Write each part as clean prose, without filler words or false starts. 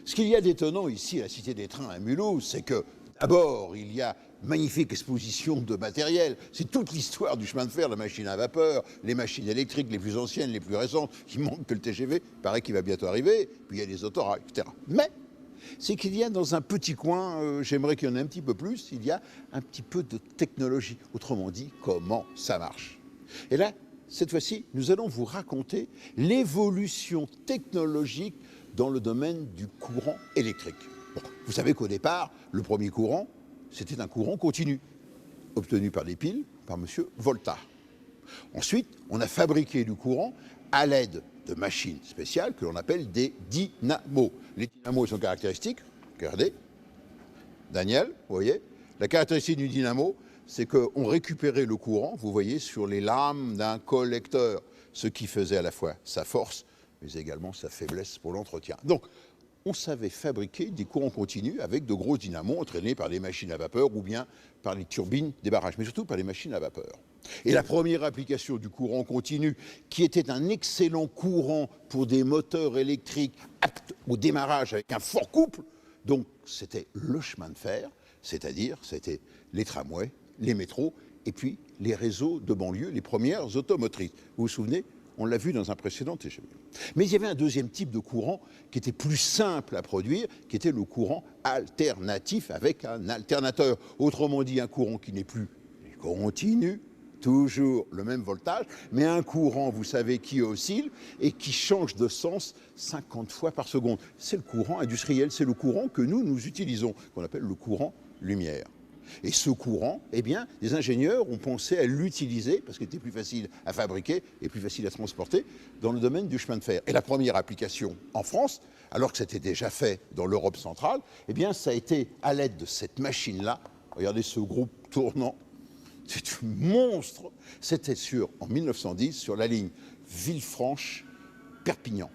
Ce qu'il y a d'étonnant ici à la Cité des Trains à Mulhouse, c'est que d'abord, il y a une magnifique exposition de matériel. C'est toute l'histoire du chemin de fer, la machine à vapeur, les machines électriques les plus anciennes, les plus récentes. Il manque que le TGV, il paraît qu'il va bientôt arriver, puis il y a les autorails, etc. Mais c'est qu'il y a dans un petit coin, j'aimerais qu'il y en ait un petit peu plus, il y a un petit peu de technologie. Autrement dit, comment ça marche. Et là, cette fois-ci, nous allons vous raconter l'évolution technologique dans le domaine du courant électrique. Bon, vous savez qu'au départ, le premier courant, c'était un courant continu, obtenu par des piles, par M. Volta. Ensuite, on a fabriqué du courant à l'aide de machines spéciales que l'on appelle des dynamos. Les dynamos sont caractéristiques, regardez, Daniel, vous voyez, la caractéristique du dynamo, c'est qu'on récupérait le courant, vous voyez, sur les lames d'un collecteur, ce qui faisait à la fois sa force, mais également sa faiblesse pour l'entretien. Donc, on savait fabriquer des courants continus avec de gros dynamos entraînés par des machines à vapeur ou bien par les turbines des barrages, mais surtout par les machines à vapeur. Et la première application du courant continu, qui était un excellent courant pour des moteurs électriques aptes au démarrage avec un fort couple, donc c'était le chemin de fer, c'est-à-dire c'était les tramways, les métros et puis les réseaux de banlieue, les premières automotrices. Vous vous souvenez ? On l'a vu dans un précédent TGV. Mais il y avait un deuxième type de courant qui était plus simple à produire, qui était le courant alternatif avec un alternateur. Autrement dit, un courant qui n'est plus continu, toujours le même voltage, mais un courant, vous savez, qui oscille et qui change de sens 50 fois par seconde. C'est le courant industriel, c'est le courant que nous utilisons, qu'on appelle le courant lumière. Et ce courant, eh bien, les ingénieurs ont pensé à l'utiliser, parce qu'il était plus facile à fabriquer et plus facile à transporter, dans le domaine du chemin de fer. Et la première application en France, alors que c'était déjà fait dans l'Europe centrale, eh bien, ça a été à l'aide de cette machine-là. Regardez ce groupe tournant. C'est un monstre. C'était en 1910, sur la ligne Villefranche-Perpignan.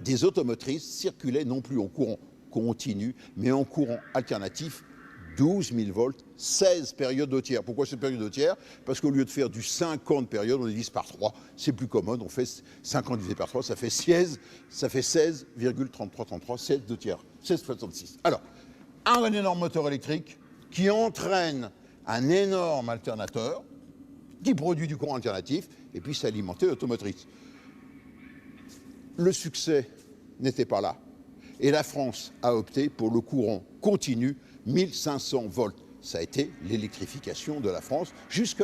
Des automotrices circulaient non plus en courant continu, mais en courant alternatif, 12 000 volts, 16 périodes de tiers. Pourquoi cette période de tiers? Parce qu'au lieu de faire du 50 périodes, on les divise par 3. C'est plus commode, on fait 50 divisé par 3, ça fait 16,3333, 16 de tiers, 16,66. Alors, un énorme moteur électrique qui entraîne un énorme alternateur qui produit du courant alternatif et puis s'alimenter l'automotrice. Le succès n'était pas là. Et la France a opté pour le courant continu, 1500 volts. Ça a été l'électrification de la France jusque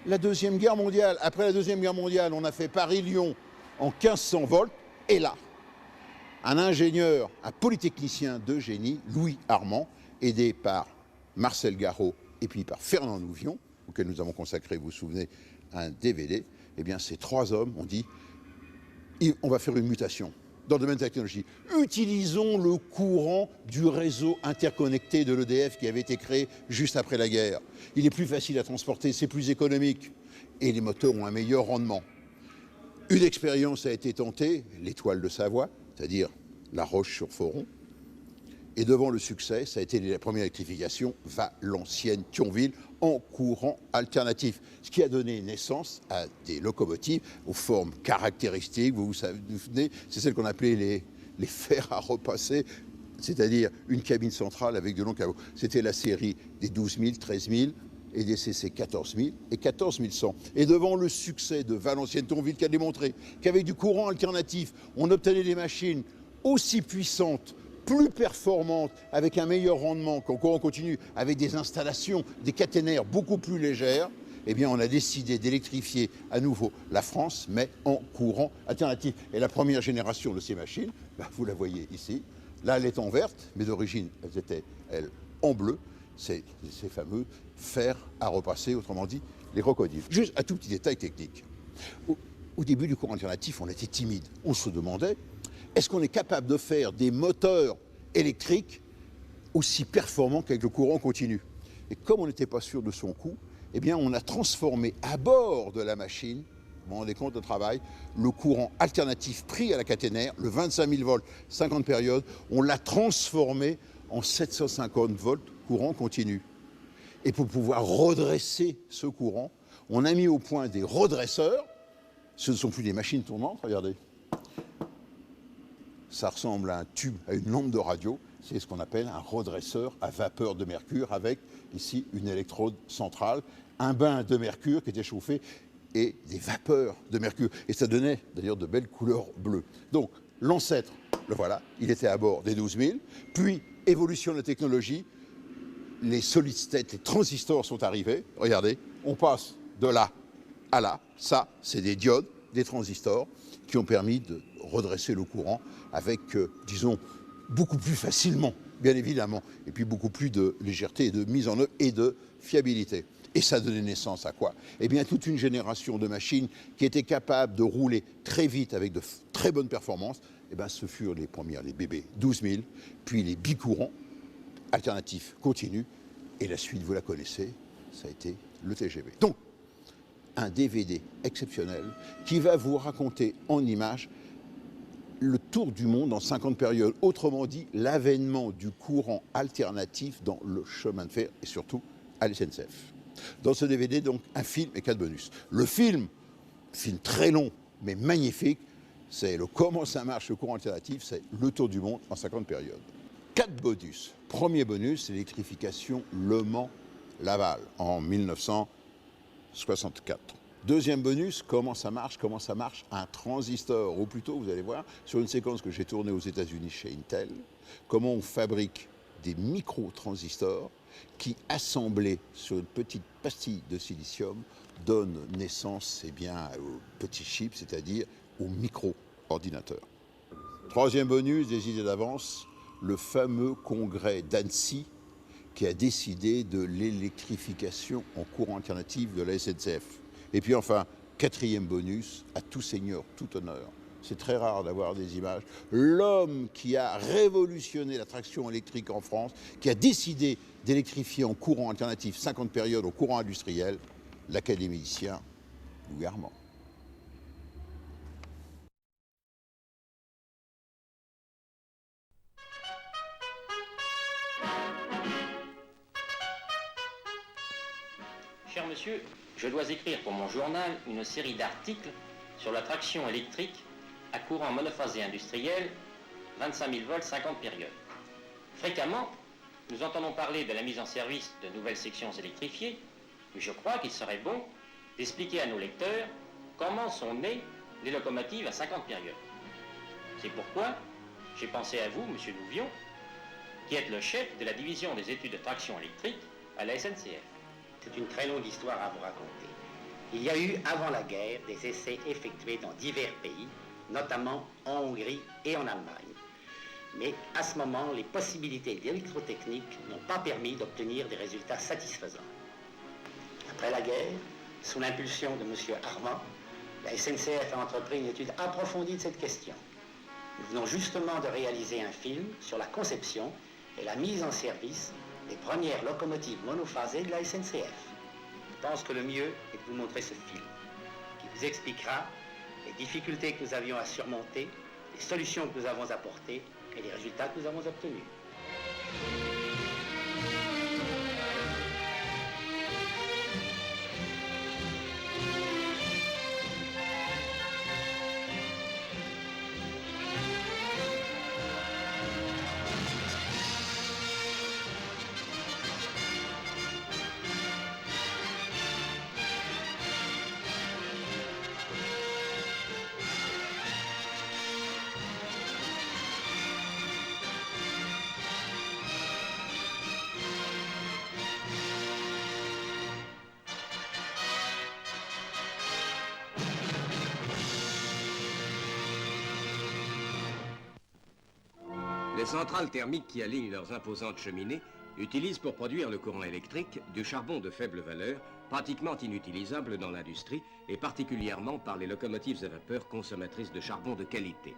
la Deuxième Guerre mondiale. Après la Deuxième Guerre mondiale, on a fait Paris-Lyon en 1500 volts. Et là, un ingénieur, un polytechnicien de génie, Louis Armand, aidé par Marcel Garot et puis par Fernand Nouvion, auquel nous avons consacré, vous vous souvenez, un DVD, eh bien ces trois hommes ont dit on va faire une mutation dans le domaine de la technologie. Utilisons le courant du réseau interconnecté de l'EDF qui avait été créé juste après la guerre. Il est plus facile à transporter, c'est plus économique et les moteurs ont un meilleur rendement. Une expérience a été tentée, l'étoile de Savoie, c'est-à-dire La Roche-sur-Foron. Et devant le succès, ça a été la première électrification, Valenciennes-Thionville, en courant alternatif. Ce qui a donné naissance à des locomotives aux formes caractéristiques. Vous vous souvenez, c'est celles qu'on appelait les fers à repasser, c'est-à-dire une cabine centrale avec de longs caveaux. C'était la série des 12 000, 13 000 et des CC 14 000 et 14 100. Et devant le succès de Valenciennes-Thionville qui a démontré qu'avec du courant alternatif, on obtenait des machines aussi puissantes, plus performantes, avec un meilleur rendement qu'en courant continu, avec des installations, des caténaires beaucoup plus légères, eh bien on a décidé d'électrifier à nouveau la France, mais en courant alternatif. Et la première génération de ces machines, vous la voyez ici, là elle est en verte, mais d'origine elles étaient, elles, en bleu, c'est ces fameux fers à repasser, autrement dit, les crocodiles. Juste un tout petit détail technique. Au début du courant alternatif, on était timide. On se demandait, est-ce qu'on est capable de faire des moteurs électriques aussi performants qu'avec le courant continu? Et comme on n'était pas sûr de son coût, eh bien on a transformé à bord de la machine, vous vous rendez compte de travail, le courant alternatif pris à la caténaire, le 25 000 volts, 50 périodes, on l'a transformé en 750 volts courant continu. Et pour pouvoir redresser ce courant, on a mis au point des redresseurs. Ce ne sont plus des machines tournantes, regardez. ça ressemble à un tube, à une lampe de radio. C'est ce qu'on appelle un redresseur à vapeur de mercure avec ici une électrode centrale, un bain de mercure qui était chauffé et des vapeurs de mercure. Et ça donnait d'ailleurs de belles couleurs bleues. Donc l'ancêtre, le voilà, il était à bord des 12 000. Puis, évolution de la technologie, les solid state, les transistors sont arrivés. Regardez, on passe de là à là. Ça, c'est des diodes, des transistors qui ont permis de redresser le courant avec, disons, beaucoup plus facilement, bien évidemment, et puis beaucoup plus de légèreté et de mise en œuvre et de fiabilité. Et ça donnait naissance à quoi? Eh bien, toute une génération de machines qui étaient capables de rouler très vite avec de très bonnes performances. Eh bien, ce furent les premières, les BB 12 000, puis les bicourants alternatifs continus, et la suite, vous la connaissez, ça a été le TGV. Donc, un DVD exceptionnel qui va vous raconter en images le tour du monde en 50 périodes. Autrement dit, l'avènement du courant alternatif dans le chemin de fer et surtout à la SNCF. Dans ce DVD, donc, un film et 4 bonus. Le film très long, mais magnifique, c'est le comment ça marche, le courant alternatif, c'est le tour du monde en 50 périodes. 4 bonus. Premier bonus, c'est l'électrification Le Mans-Laval en 1964. Deuxième bonus, comment ça marche un transistor, ou plutôt, vous allez voir, sur une séquence que j'ai tournée aux États-Unis chez Intel, comment on fabrique des micro-transistors qui, assemblés sur une petite pastille de silicium, donnent naissance aux petits chips, c'est-à-dire aux micro-ordinateurs. Troisième bonus, des idées d'avance, le fameux congrès d'Annecy qui a décidé de l'électrification en courant alternatif de la SNCF. Et puis enfin, quatrième bonus, à tout seigneur, tout honneur. C'est très rare d'avoir des images. L'homme qui a révolutionné la traction électrique en France, qui a décidé d'électrifier en courant alternatif 50 périodes au courant industriel, l'académicien Louis Armand. Cher monsieur, je dois écrire pour mon journal une série d'articles sur la traction électrique à courant monophasé industriel, 25 000 volts, 50 périodes. Fréquemment, nous entendons parler de la mise en service de nouvelles sections électrifiées, mais je crois qu'il serait bon d'expliquer à nos lecteurs comment sont nées les locomotives à 50 périodes. C'est pourquoi j'ai pensé à vous, monsieur Louvion, qui êtes le chef de la division des études de traction électrique à la SNCF. C'est une très longue histoire à vous raconter. Il y a eu, avant la guerre, des essais effectués dans divers pays, notamment en Hongrie et en Allemagne. Mais à ce moment, les possibilités d'électrotechnique n'ont pas permis d'obtenir des résultats satisfaisants. Après la guerre, sous l'impulsion de M. Armand, la SNCF a entrepris une étude approfondie de cette question. Nous venons justement de réaliser un film sur la conception et la mise en service des premières locomotives monophasées de la SNCF. Je pense que le mieux est de vous montrer ce film, qui vous expliquera les difficultés que nous avions à surmonter, les solutions que nous avons apportées et les résultats que nous avons obtenus. Les centrales thermiques qui alignent leurs imposantes cheminées utilisent pour produire le courant électrique du charbon de faible valeur, pratiquement inutilisable dans l'industrie et particulièrement par les locomotives à vapeur consommatrices de charbon de qualité.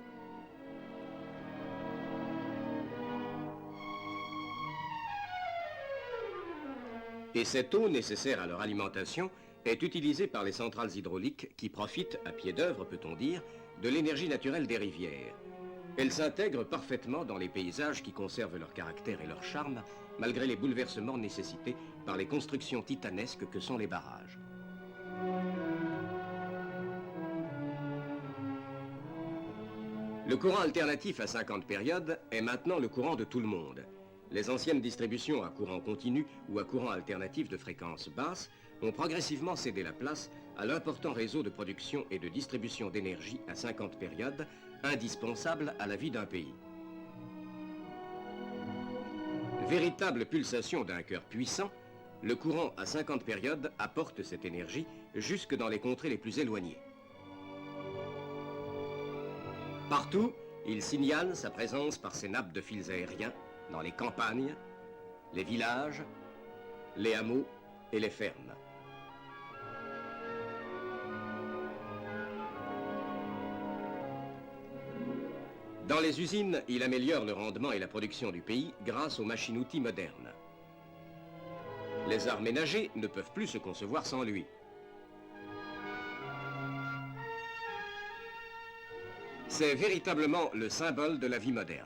Et cette eau nécessaire à leur alimentation est utilisée par les centrales hydrauliques qui profitent, à pied d'œuvre peut-on dire, de l'énergie naturelle des rivières. Elles s'intègrent parfaitement dans les paysages qui conservent leur caractère et leur charme, malgré les bouleversements nécessités par les constructions titanesques que sont les barrages. Le courant alternatif à 50 périodes est maintenant le courant de tout le monde. Les anciennes distributions à courant continu ou à courant alternatif de fréquence basse ont progressivement cédé la place à l'important réseau de production et de distribution d'énergie à 50 périodes, indispensable à la vie d'un pays. Véritable pulsation d'un cœur puissant, le courant à 50 périodes apporte cette énergie jusque dans les contrées les plus éloignées. Partout, il signale sa présence par ses nappes de fils aériens dans les campagnes, les villages, les hameaux et les fermes. Dans les usines, il améliore le rendement et la production du pays grâce aux machines-outils modernes. Les arts ménagers ne peuvent plus se concevoir sans lui. C'est véritablement le symbole de la vie moderne.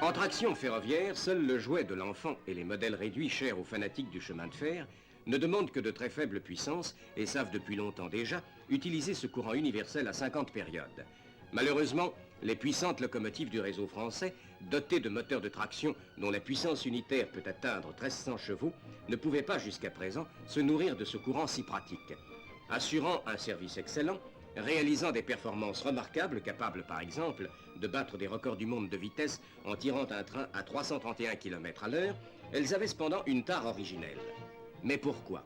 En traction ferroviaire, seul le jouet de l'enfant et les modèles réduits chers aux fanatiques du chemin de fer ne demandent que de très faibles puissances et savent depuis longtemps déjà utiliser ce courant universel à 50 périodes. Malheureusement, les puissantes locomotives du réseau français, dotées de moteurs de traction dont la puissance unitaire peut atteindre 1300 chevaux, ne pouvaient pas jusqu'à présent se nourrir de ce courant si pratique. Assurant un service excellent, réalisant des performances remarquables, capables par exemple de battre des records du monde de vitesse en tirant un train à 331 km à l'heure, elles avaient cependant une tare originelle. Mais pourquoi ?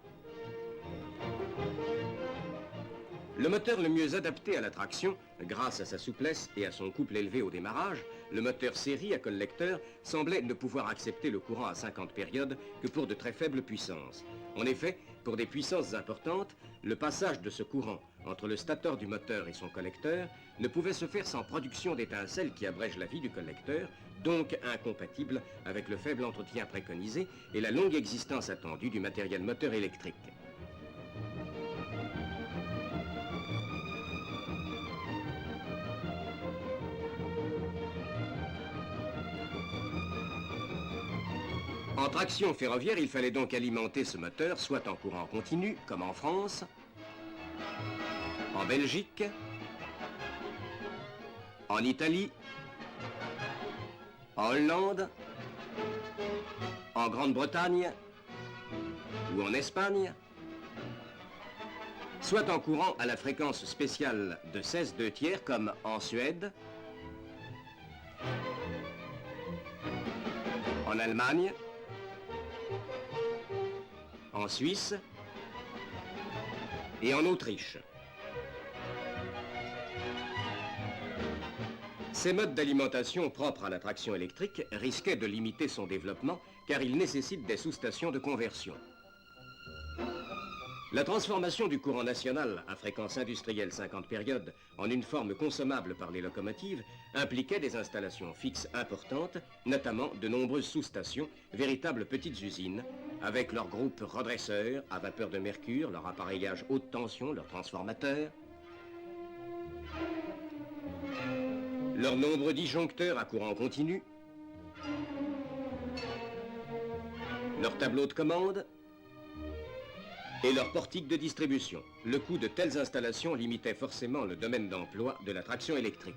Le moteur le mieux adapté à la traction, grâce à sa souplesse et à son couple élevé au démarrage, le moteur série à collecteur semblait ne pouvoir accepter le courant à 50 périodes que pour de très faibles puissances. En effet, pour des puissances importantes, le passage de ce courant entre le stator du moteur et son collecteur ne pouvait se faire sans production d'étincelles qui abrègent la vie du collecteur, donc incompatible avec le faible entretien préconisé et la longue existence attendue du matériel moteur électrique. En traction ferroviaire, il fallait donc alimenter ce moteur soit en courant continu, comme en France, en Belgique, en Italie, en Hollande, en Grande-Bretagne ou en Espagne, soit en courant à la fréquence spéciale de 16/2 comme en Suède, en Allemagne, en Suisse et en Autriche. Ces modes d'alimentation propres à la traction électrique risquaient de limiter son développement car ils nécessitent des sous-stations de conversion. La transformation du courant national à fréquence industrielle 50 périodes en une forme consommable par les locomotives impliquait des installations fixes importantes, notamment de nombreuses sous-stations, véritables petites usines, avec leurs groupes redresseurs à vapeur de mercure, leur appareillage haute tension, leurs transformateurs, leurs nombreux disjoncteurs à courant continu, leurs tableaux de commande, et leur portique de distribution. Le coût de telles installations limitait forcément le domaine d'emploi de la traction électrique.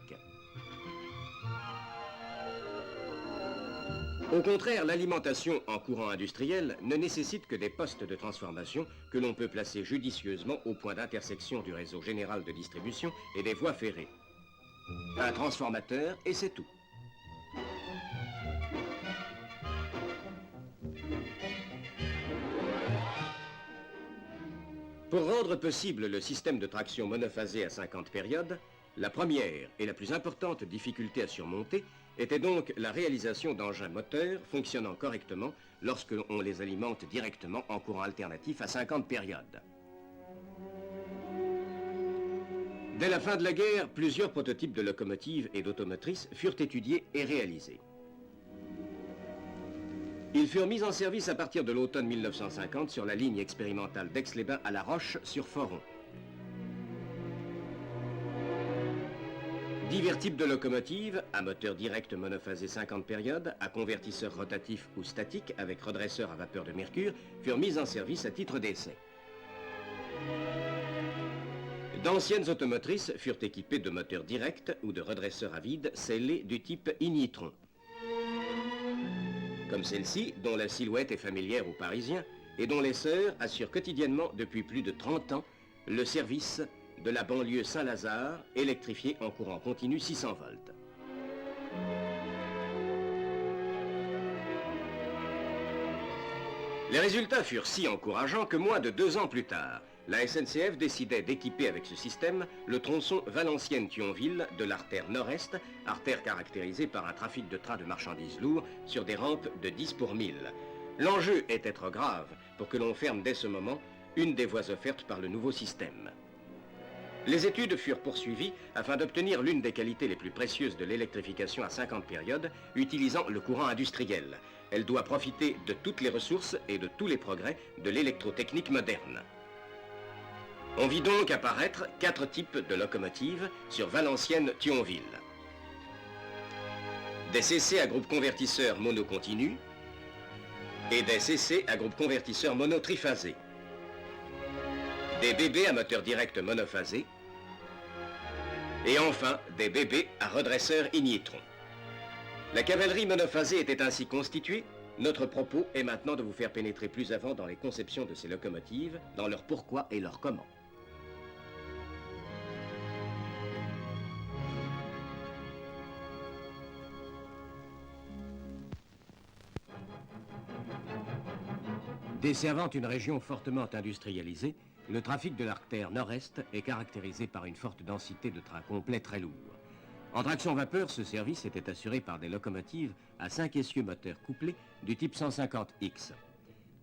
Au contraire, l'alimentation en courant industriel ne nécessite que des postes de transformation que l'on peut placer judicieusement au point d'intersection du réseau général de distribution et des voies ferrées. Un transformateur et c'est tout. Pour rendre possible le système de traction monophasé à 50 périodes, la première et la plus importante difficulté à surmonter était donc la réalisation d'engins moteurs fonctionnant correctement lorsque l'on les alimente directement en courant alternatif à 50 périodes. Dès la fin de la guerre, plusieurs prototypes de locomotives et d'automotrices furent étudiés et réalisés. Ils furent mis en service à partir de l'automne 1950 sur la ligne expérimentale d'Aix-les-Bains à La Roche-sur-Foron. Divers types de locomotives, à moteur direct monophasé 50 périodes, à convertisseur rotatif ou statique avec redresseur à vapeur de mercure, furent mis en service à titre d'essai. D'anciennes automotrices furent équipées de moteurs directs ou de redresseurs à vide scellés du type ignitron. Comme celle-ci, dont la silhouette est familière aux Parisiens et dont l'essor assure quotidiennement depuis plus de 30 ans le service de la banlieue Saint-Lazare, électrifiée en courant continu 600 volts. Les résultats furent si encourageants que moins de 2 ans plus tard, la SNCF décidait d'équiper avec ce système le tronçon Valenciennes-Thionville de l'artère nord-est, artère caractérisée par un trafic de trains de marchandises lourds sur des rampes de 10 pour 1000. L'enjeu était trop grave pour que l'on ferme dès ce moment une des voies offertes par le nouveau système. Les études furent poursuivies afin d'obtenir l'une des qualités les plus précieuses de l'électrification à 50 périodes, utilisant le courant industriel. Elle doit profiter de toutes les ressources et de tous les progrès de l'électrotechnique moderne. On vit donc apparaître 4 types de locomotives sur Valenciennes-Thionville. Des CC à groupe convertisseur monocontinu et des CC à groupe convertisseur monotriphasé. Des BB à moteur direct monophasé et enfin des BB à redresseur ignitron. La cavalerie monophasée était ainsi constituée. Notre propos est maintenant de vous faire pénétrer plus avant dans les conceptions de ces locomotives, dans leur pourquoi et leur comment. Desservant une région fortement industrialisée, le trafic de l'artère nord-est est caractérisé par une forte densité de trains complets très lourds. En traction vapeur, ce service était assuré par des locomotives à 5 essieux moteurs couplés du type 150X.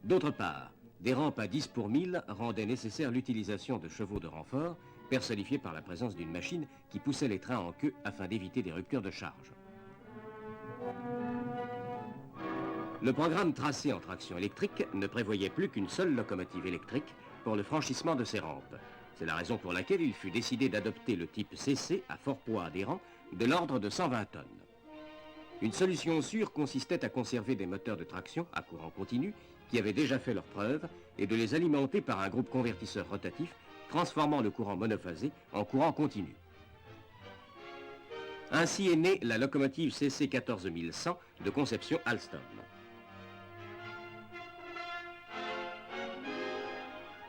D'autre part, des rampes à 10 pour 1000 rendaient nécessaire l'utilisation de chevaux de renfort, personnifiés par la présence d'une machine qui poussait les trains en queue afin d'éviter des ruptures de charge. Le programme tracé en traction électrique ne prévoyait plus qu'une seule locomotive électrique pour le franchissement de ces rampes. C'est la raison pour laquelle il fut décidé d'adopter le type CC à fort poids adhérent de l'ordre de 120 tonnes. Une solution sûre consistait à conserver des moteurs de traction à courant continu qui avaient déjà fait leurs preuves et de les alimenter par un groupe convertisseur rotatif transformant le courant monophasé en courant continu. Ainsi est née la locomotive CC 14100 de conception Alstom.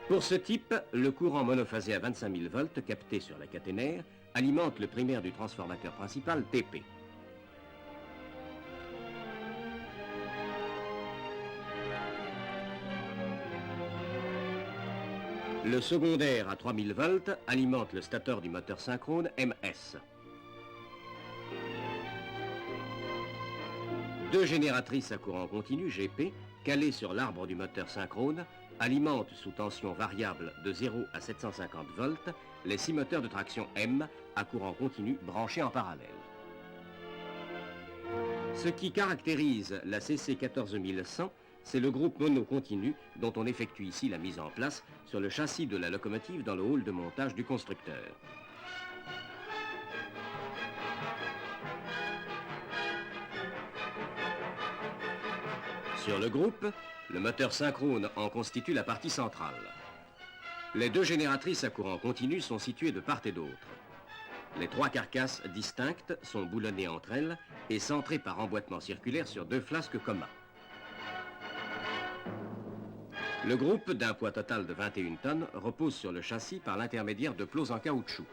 Pour ce type, le courant monophasé à 25 000 volts capté sur la caténaire alimente le primaire du transformateur principal TP. Le secondaire à 3000 volts alimente le stateur du moteur synchrone MS. 2 génératrices à courant continu GP calées sur l'arbre du moteur synchrone alimentent sous tension variable de 0 à 750 volts les 6 moteurs de traction M à courant continu branchés en parallèle. Ce qui caractérise la CC 14100, c'est le groupe monocontinu dont on effectue ici la mise en place sur le châssis de la locomotive dans le hall de montage du constructeur. Sur le groupe, le moteur synchrone en constitue la partie centrale. Les 2 génératrices à courant continu sont situées de part et d'autre. Les 3 carcasses distinctes sont boulonnées entre elles et centrées par emboîtement circulaire sur 2 flasques communs. Le groupe, d'un poids total de 21 tonnes, repose sur le châssis par l'intermédiaire de plots en caoutchouc.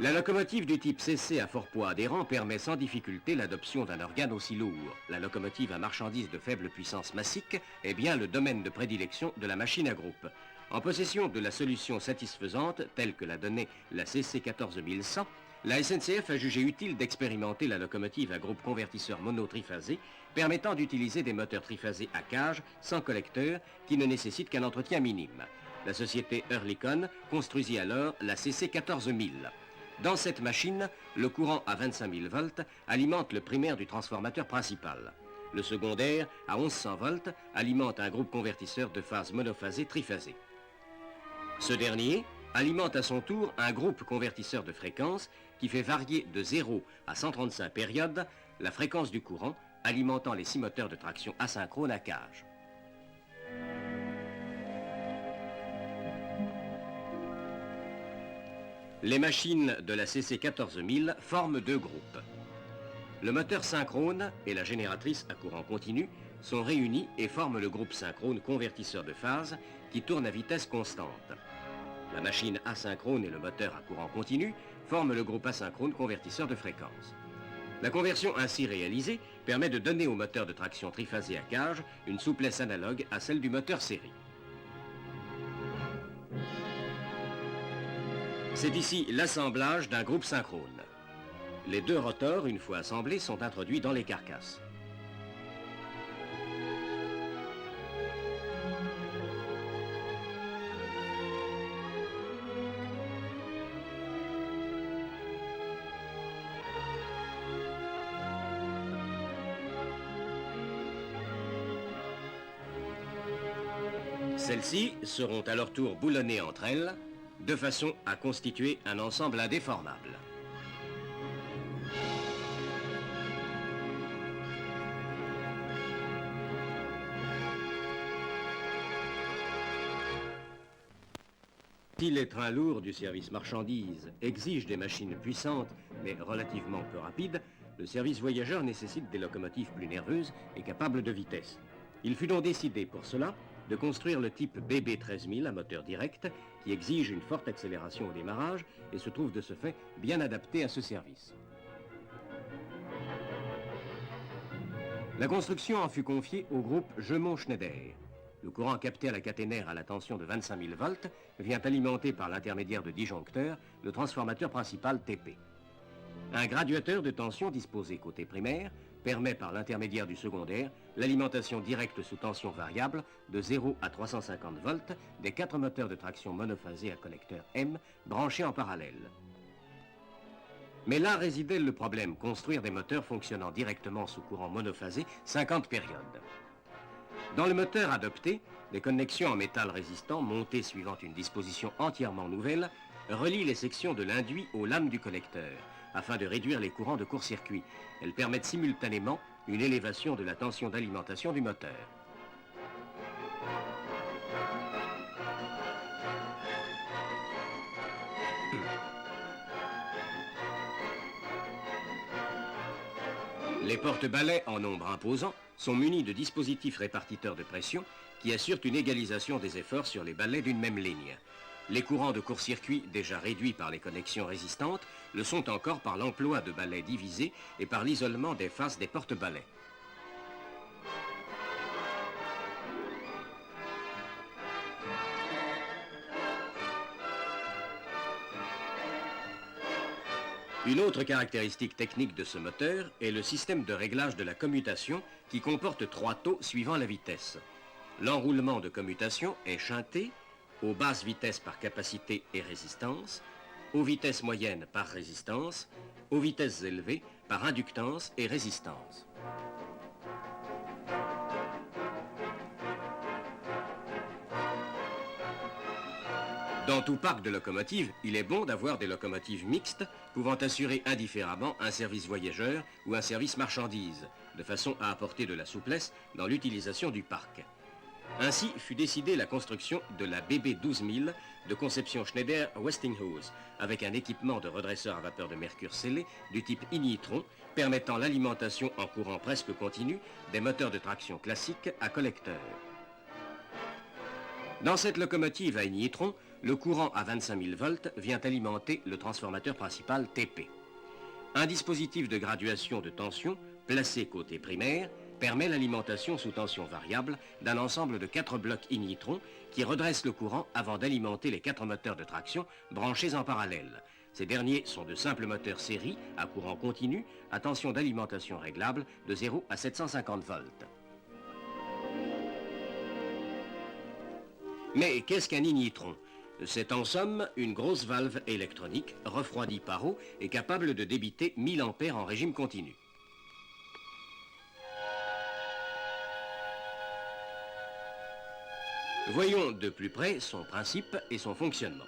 La locomotive du type CC à fort poids adhérent permet sans difficulté l'adoption d'un organe aussi lourd. La locomotive à marchandises de faible puissance massique est bien le domaine de prédilection de la machine à groupe. En possession de la solution satisfaisante, telle que l'a donnée la CC 14100, la SNCF a jugé utile d'expérimenter la locomotive à groupe convertisseur monotriphasé, permettant d'utiliser des moteurs triphasés à cage, sans collecteur, qui ne nécessitent qu'un entretien minime. La société Oerlikon construisit alors la CC 14000. Dans cette machine, le courant à 25 000 volts alimente le primaire du transformateur principal. Le secondaire, à 1100 volts, alimente un groupe convertisseur de phase monophasé triphasé. Ce dernier alimente à son tour un groupe convertisseur de fréquence qui fait varier de 0 à 135 périodes la fréquence du courant alimentant les 6 moteurs de traction asynchrone à cage. Les machines de la CC 14000 forment deux groupes. Le moteur synchrone et la génératrice à courant continu sont réunis et forment le groupe synchrone convertisseur de phase qui tourne à vitesse constante. La machine asynchrone et le moteur à courant continu forment le groupe asynchrone convertisseur de fréquence. La conversion ainsi réalisée permet de donner au moteur de traction triphasé à cage une souplesse analogue à celle du moteur série. C'est ici l'assemblage d'un groupe synchrone. Les deux rotors, une fois assemblés, sont introduits dans les carcasses. Celles-ci seront à leur tour boulonnées entre elles, de façon à constituer un ensemble indéformable. Si les trains lourds du service marchandises exigent des machines puissantes, mais relativement peu rapides, le service voyageur nécessite des locomotives plus nerveuses et capables de vitesse. Il fut donc décidé pour cela de construire le type BB 13000 à moteur direct, qui exige une forte accélération au démarrage et se trouve de ce fait bien adapté à ce service. La construction en fut confiée au groupe Gemont-Schneider. Le courant capté à la caténaire à la tension de 25 000 volts vient alimenter par l'intermédiaire de disjoncteurs le transformateur principal TP. Un graduateur de tension disposé côté primaire permet par l'intermédiaire du secondaire l'alimentation directe sous tension variable de 0 à 350 volts des 4 moteurs de traction monophasés à collecteur M branchés en parallèle. Mais là résidait le problème, construire des moteurs fonctionnant directement sous courant monophasé 50 périodes. Dans le moteur adopté, des connexions en métal résistant montées suivant une disposition entièrement nouvelle relient les sections de l'induit aux lames du collecteur afin de réduire les courants de court-circuit. Elles permettent simultanément une élévation de la tension d'alimentation du moteur. Les porte-balais en nombre imposant sont munis de dispositifs répartiteurs de pression qui assurent une égalisation des efforts sur les balais d'une même ligne. Les courants de court-circuit, déjà réduits par les connexions résistantes, le sont encore par l'emploi de balais divisés et par l'isolement des faces des porte-balais. Une autre caractéristique technique de ce moteur est le système de réglage de la commutation qui comporte 3 taux suivant la vitesse. L'enroulement de commutation est shunté, aux basses vitesses par capacité et résistance, aux vitesses moyennes par résistance, aux vitesses élevées par inductance et résistance. Dans tout parc de locomotives, il est bon d'avoir des locomotives mixtes pouvant assurer indifféremment un service voyageur ou un service marchandises, de façon à apporter de la souplesse dans l'utilisation du parc. Ainsi fut décidée la construction de la BB 12000 de conception Schneider-Westinghouse, avec un équipement de redresseur à vapeur de mercure scellé du type ignitron, permettant l'alimentation en courant presque continu des moteurs de traction classiques à collecteur. Dans cette locomotive à ignitron, le courant à 25 000 volts vient alimenter le transformateur principal TP. Un dispositif de graduation de tension, placé côté primaire, permet l'alimentation sous tension variable d'un ensemble de 4 blocs ignitron qui redressent le courant avant d'alimenter les 4 moteurs de traction branchés en parallèle. Ces derniers sont de simples moteurs série à courant continu à tension d'alimentation réglable de 0 à 750 volts. Mais qu'est-ce qu'un ignitron ? C'est en somme une grosse valve électronique refroidie par eau et capable de débiter 1000 ampères en régime continu. Voyons de plus près son principe et son fonctionnement.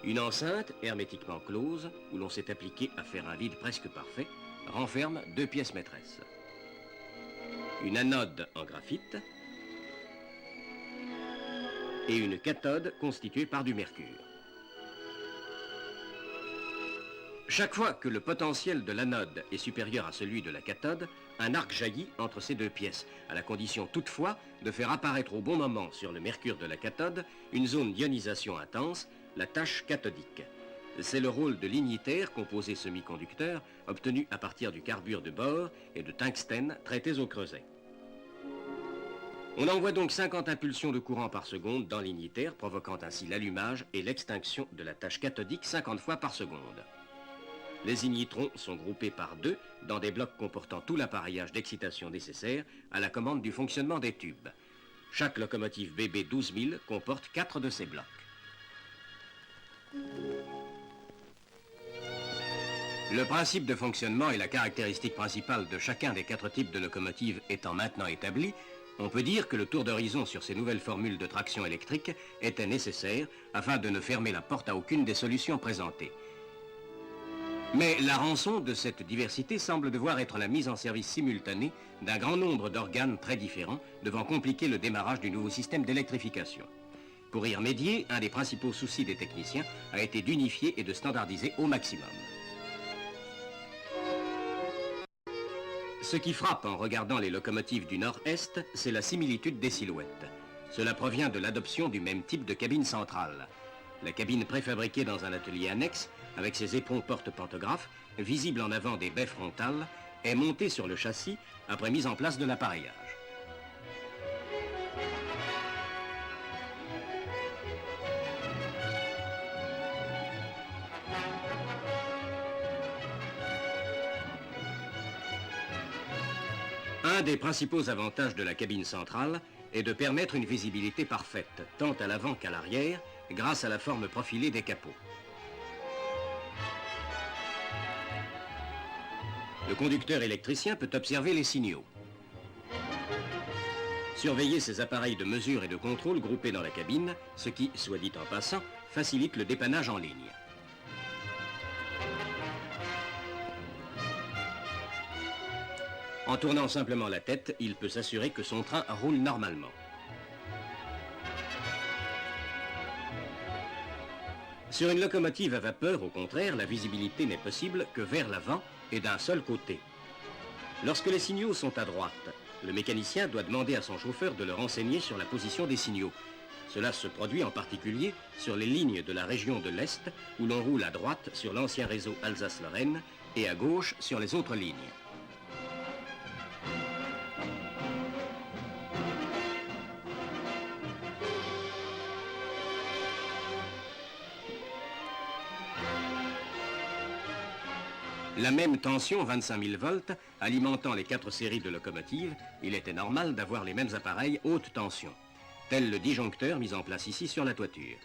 Une enceinte hermétiquement close, où l'on s'est appliqué à faire un vide presque parfait, renferme 2 pièces maîtresses. Une anode en graphite et une cathode constituée par du mercure. Chaque fois que le potentiel de l'anode est supérieur à celui de la cathode, un arc jaillit entre ces deux pièces, à la condition toutefois de faire apparaître au bon moment sur le mercure de la cathode une zone d'ionisation intense, la tache cathodique. C'est le rôle de lignitaire, composé semi-conducteur, obtenu à partir du carbure de bore et de tungstène traités au creuset. On envoie donc 50 impulsions de courant par seconde dans l'ignitaire, provoquant ainsi l'allumage et l'extinction de la tache cathodique 50 fois par seconde. Les ignitrons sont groupés par deux dans des blocs comportant tout l'appareillage d'excitation nécessaire à la commande du fonctionnement des tubes. Chaque locomotive BB 12000 comporte 4 de ces blocs. Le principe de fonctionnement et la caractéristique principale de chacun des 4 types de locomotives étant maintenant établis, on peut dire que le tour d'horizon sur ces nouvelles formules de traction électrique était nécessaire afin de ne fermer la porte à aucune des solutions présentées. Mais la rançon de cette diversité semble devoir être la mise en service simultanée d'un grand nombre d'organes très différents devant compliquer le démarrage du nouveau système d'électrification. Pour y remédier, un des principaux soucis des techniciens a été d'unifier et de standardiser au maximum. Ce qui frappe en regardant les locomotives du Nord-Est, c'est la similitude des silhouettes. Cela provient de l'adoption du même type de cabine centrale. La cabine préfabriquée dans un atelier annexe, avec ses éperons porte-pantographes, visibles en avant des baies frontales, est montée sur le châssis après mise en place de l'appareillage. Un des principaux avantages de la cabine centrale est de permettre une visibilité parfaite, tant à l'avant qu'à l'arrière, grâce à la forme profilée des capots. Le conducteur électricien peut observer les signaux. Surveiller ces appareils de mesure et de contrôle groupés dans la cabine, ce qui, soit dit en passant, facilite le dépannage en ligne. En tournant simplement la tête, il peut s'assurer que son train roule normalement. Sur une locomotive à vapeur, au contraire, la visibilité n'est possible que vers l'avant et d'un seul côté. Lorsque les signaux sont à droite, le mécanicien doit demander à son chauffeur de le renseigner sur la position des signaux. Cela se produit en particulier sur les lignes de la région de l'Est, où l'on roule à droite sur l'ancien réseau Alsace-Lorraine et à gauche sur les autres lignes. La même tension, 25 000 volts, alimentant les 4 séries de locomotives, il était normal d'avoir les mêmes appareils haute tension, tel le disjoncteur mis en place ici sur la toiture.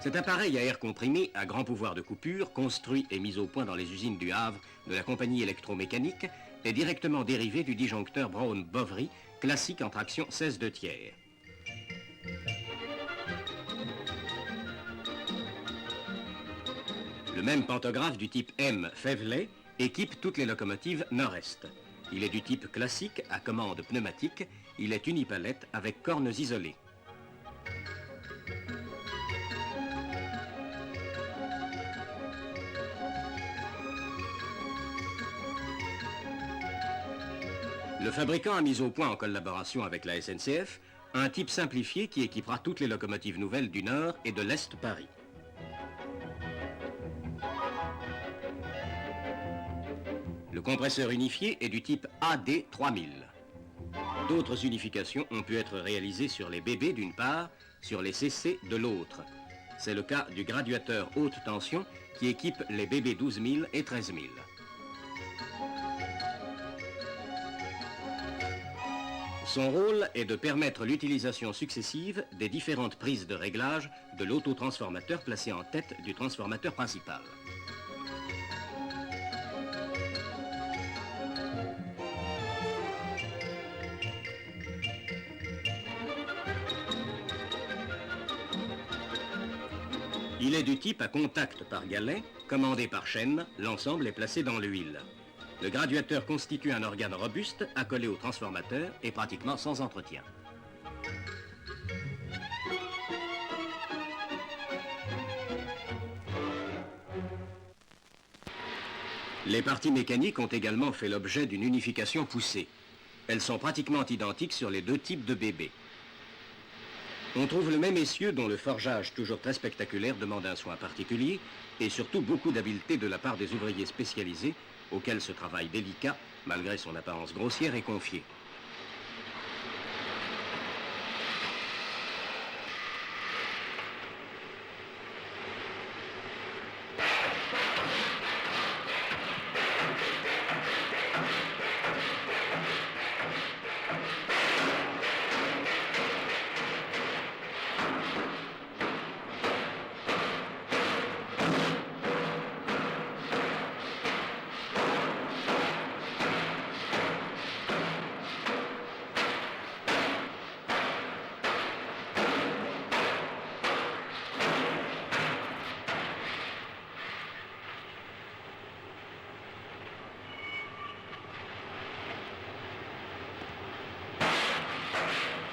Cet appareil à air comprimé à grand pouvoir de coupure, construit et mis au point dans les usines du Havre de la compagnie électromécanique, est directement dérivé du disjoncteur Brown-Boveri, classique en traction 16/2. Le même pantographe du type M Fevley équipe toutes les locomotives Nord-Est. Il est du type classique à commande pneumatique. Il est unipalette avec cornes isolées. Le fabricant a mis au point en collaboration avec la SNCF un type simplifié qui équipera toutes les locomotives nouvelles du Nord et de l'Est Paris. Le compresseur unifié est du type AD 3000. D'autres unifications ont pu être réalisées sur les BB d'une part, sur les CC de l'autre. C'est le cas du graduateur haute tension qui équipe les BB 12000 et 13000. Son rôle est de permettre l'utilisation successive des différentes prises de réglage de l'autotransformateur placé en tête du transformateur principal. Il est du type à contact par galet, commandé par chaîne, l'ensemble est placé dans l'huile. Le graduateur constitue un organe robuste, accolé au transformateur et pratiquement sans entretien. Les parties mécaniques ont également fait l'objet d'une unification poussée. Elles sont pratiquement identiques sur les deux types de bébés. On trouve le même essieu dont le forgeage, toujours très spectaculaire, demande un soin particulier et surtout beaucoup d'habileté de la part des ouvriers spécialisés auxquels ce travail délicat, malgré son apparence grossière, est confié.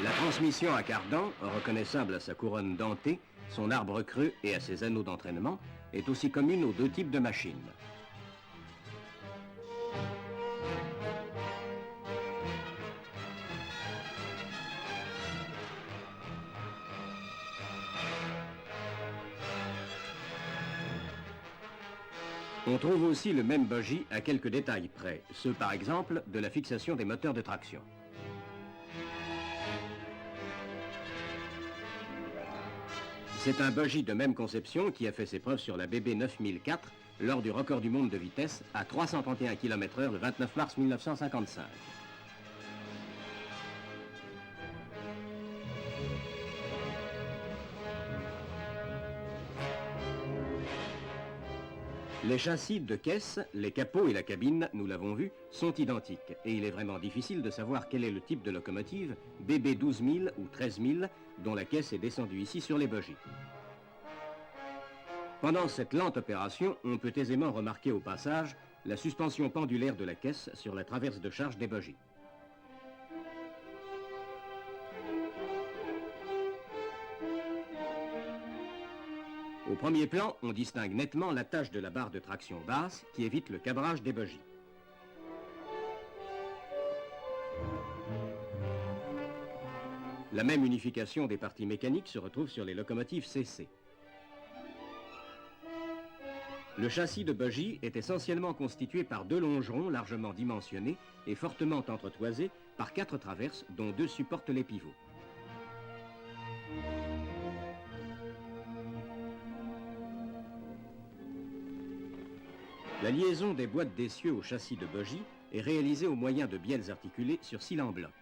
La transmission à cardan, reconnaissable à sa couronne dentée, son arbre creux et à ses anneaux d'entraînement, est aussi commune aux deux types de machines. On trouve aussi le même bogie à quelques détails près, ceux par exemple de la fixation des moteurs de traction. C'est un bogie de même conception qui a fait ses preuves sur la BB 9004 lors du record du monde de vitesse à 331 km/h le 29 mars 1955. Les châssis de caisse, les capots et la cabine, nous l'avons vu, sont identiques. Et il est vraiment difficile de savoir quel est le type de locomotive, BB 12000 ou 13000, dont la caisse est descendue ici sur les bogies. Pendant cette lente opération, on peut aisément remarquer au passage la suspension pendulaire de la caisse sur la traverse de charge des bogies. Au premier plan, on distingue nettement l'attache de la barre de traction basse qui évite le cabrage des bogies. La même unification des parties mécaniques se retrouve sur les locomotives CC. Le châssis de bogie est essentiellement constitué par deux longerons largement dimensionnés et fortement entretoisés par 4 traverses dont 2 supportent les pivots. La liaison des boîtes d'essieu au châssis de bogie est réalisée au moyen de bielles articulées sur cils en bloc.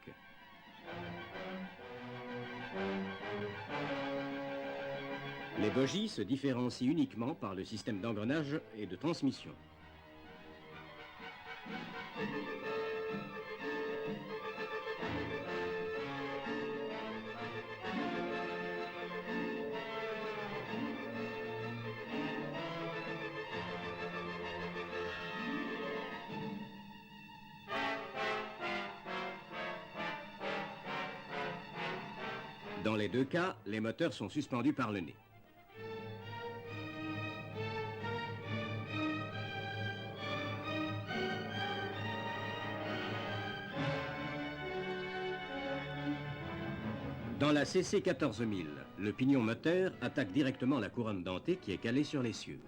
Les bogies se différencient uniquement par le système d'engrenage et de transmission. Dans les deux cas, les moteurs sont suspendus par le nez. Dans la CC 14000, le pignon moteur attaque directement la couronne dentée qui est calée sur l'essieu.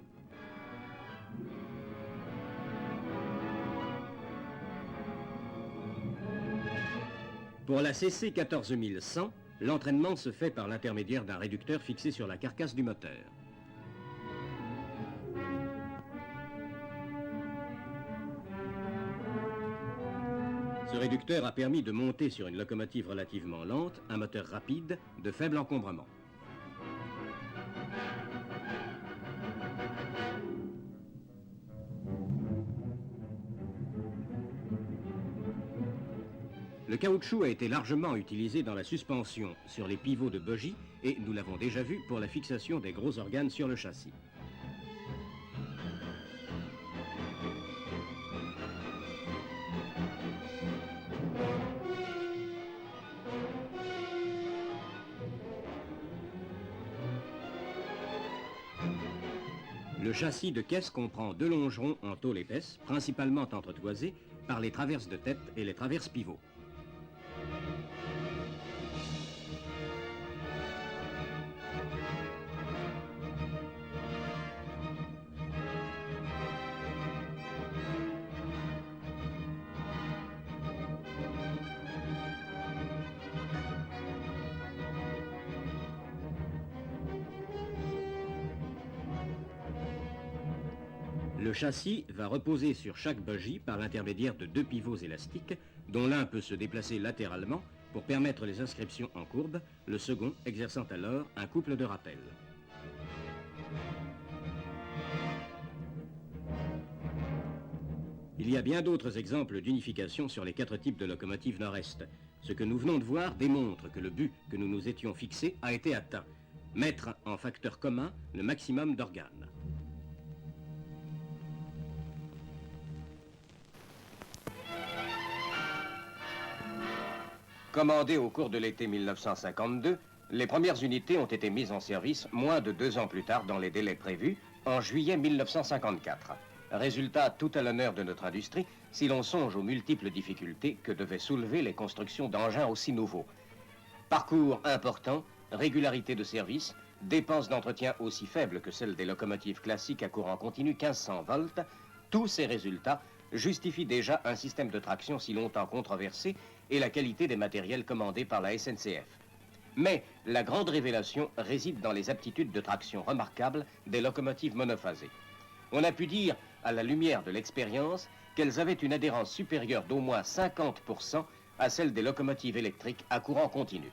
Pour la CC 14100, l'entraînement se fait par l'intermédiaire d'un réducteur fixé sur la carcasse du moteur. Ce réducteur a permis de monter sur une locomotive relativement lente un moteur rapide de faible encombrement. Le caoutchouc a été largement utilisé dans la suspension sur les pivots de bogie et nous l'avons déjà vu pour la fixation des gros organes sur le châssis. Le châssis de caisse comprend 2 longerons en tôle épaisse, principalement entretoisés par les traverses de tête et les traverses pivots. Le châssis va reposer sur chaque bogie par l'intermédiaire de 2 pivots élastiques, dont l'un peut se déplacer latéralement pour permettre les inscriptions en courbe, le second exerçant alors un couple de rappels. Il y a bien d'autres exemples d'unification sur les 4 types de locomotives nord-est. Ce que nous venons de voir démontre que le but que nous nous étions fixé a été atteint. Mettre en facteur commun le maximum d'organes. Commandées au cours de l'été 1952, les premières unités ont été mises en service moins de 2 ans plus tard dans les délais prévus, en juillet 1954. Résultat tout à l'honneur de notre industrie, si l'on songe aux multiples difficultés que devaient soulever les constructions d'engins aussi nouveaux. Parcours important, régularité de service, dépenses d'entretien aussi faibles que celles des locomotives classiques à courant continu 1500 volts, tous ces résultats justifient déjà un système de traction si longtemps controversé et la qualité des matériels commandés par la SNCF. Mais la grande révélation réside dans les aptitudes de traction remarquables des locomotives monophasées. On a pu dire, à la lumière de l'expérience, qu'elles avaient une adhérence supérieure d'au moins 50% à celle des locomotives électriques à courant continu.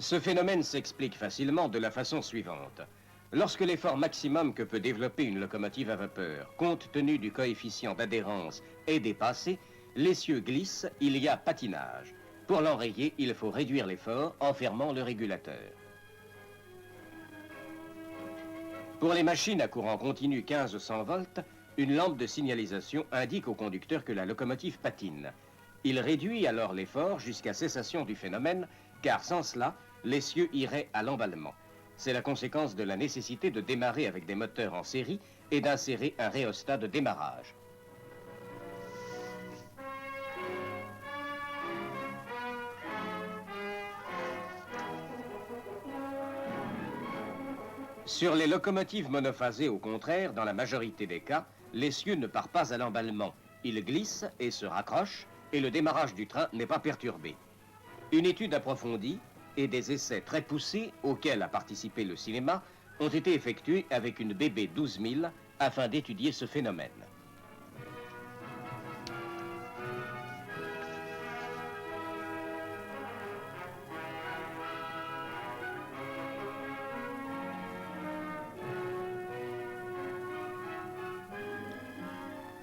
Ce phénomène s'explique facilement de la façon suivante. Lorsque l'effort maximum que peut développer une locomotive à vapeur, compte tenu du coefficient d'adhérence, est dépassé, l'essieu glisse, il y a patinage. Pour l'enrayer, il faut réduire l'effort en fermant le régulateur. Pour les machines à courant continu 1500 volts, une lampe de signalisation indique au conducteur que la locomotive patine. Il réduit alors l'effort jusqu'à cessation du phénomène, car sans cela, l'essieu irait à l'emballement. C'est la conséquence de la nécessité de démarrer avec des moteurs en série et d'insérer un rhéostat de démarrage. Sur les locomotives monophasées, au contraire, dans la majorité des cas, l'essieu ne part pas à l'emballement. Il glisse et se raccroche, et le démarrage du train n'est pas perturbé. Une étude approfondie et des essais très poussés auxquels a participé le cinéma ont été effectués avec une BB 12000 afin d'étudier ce phénomène.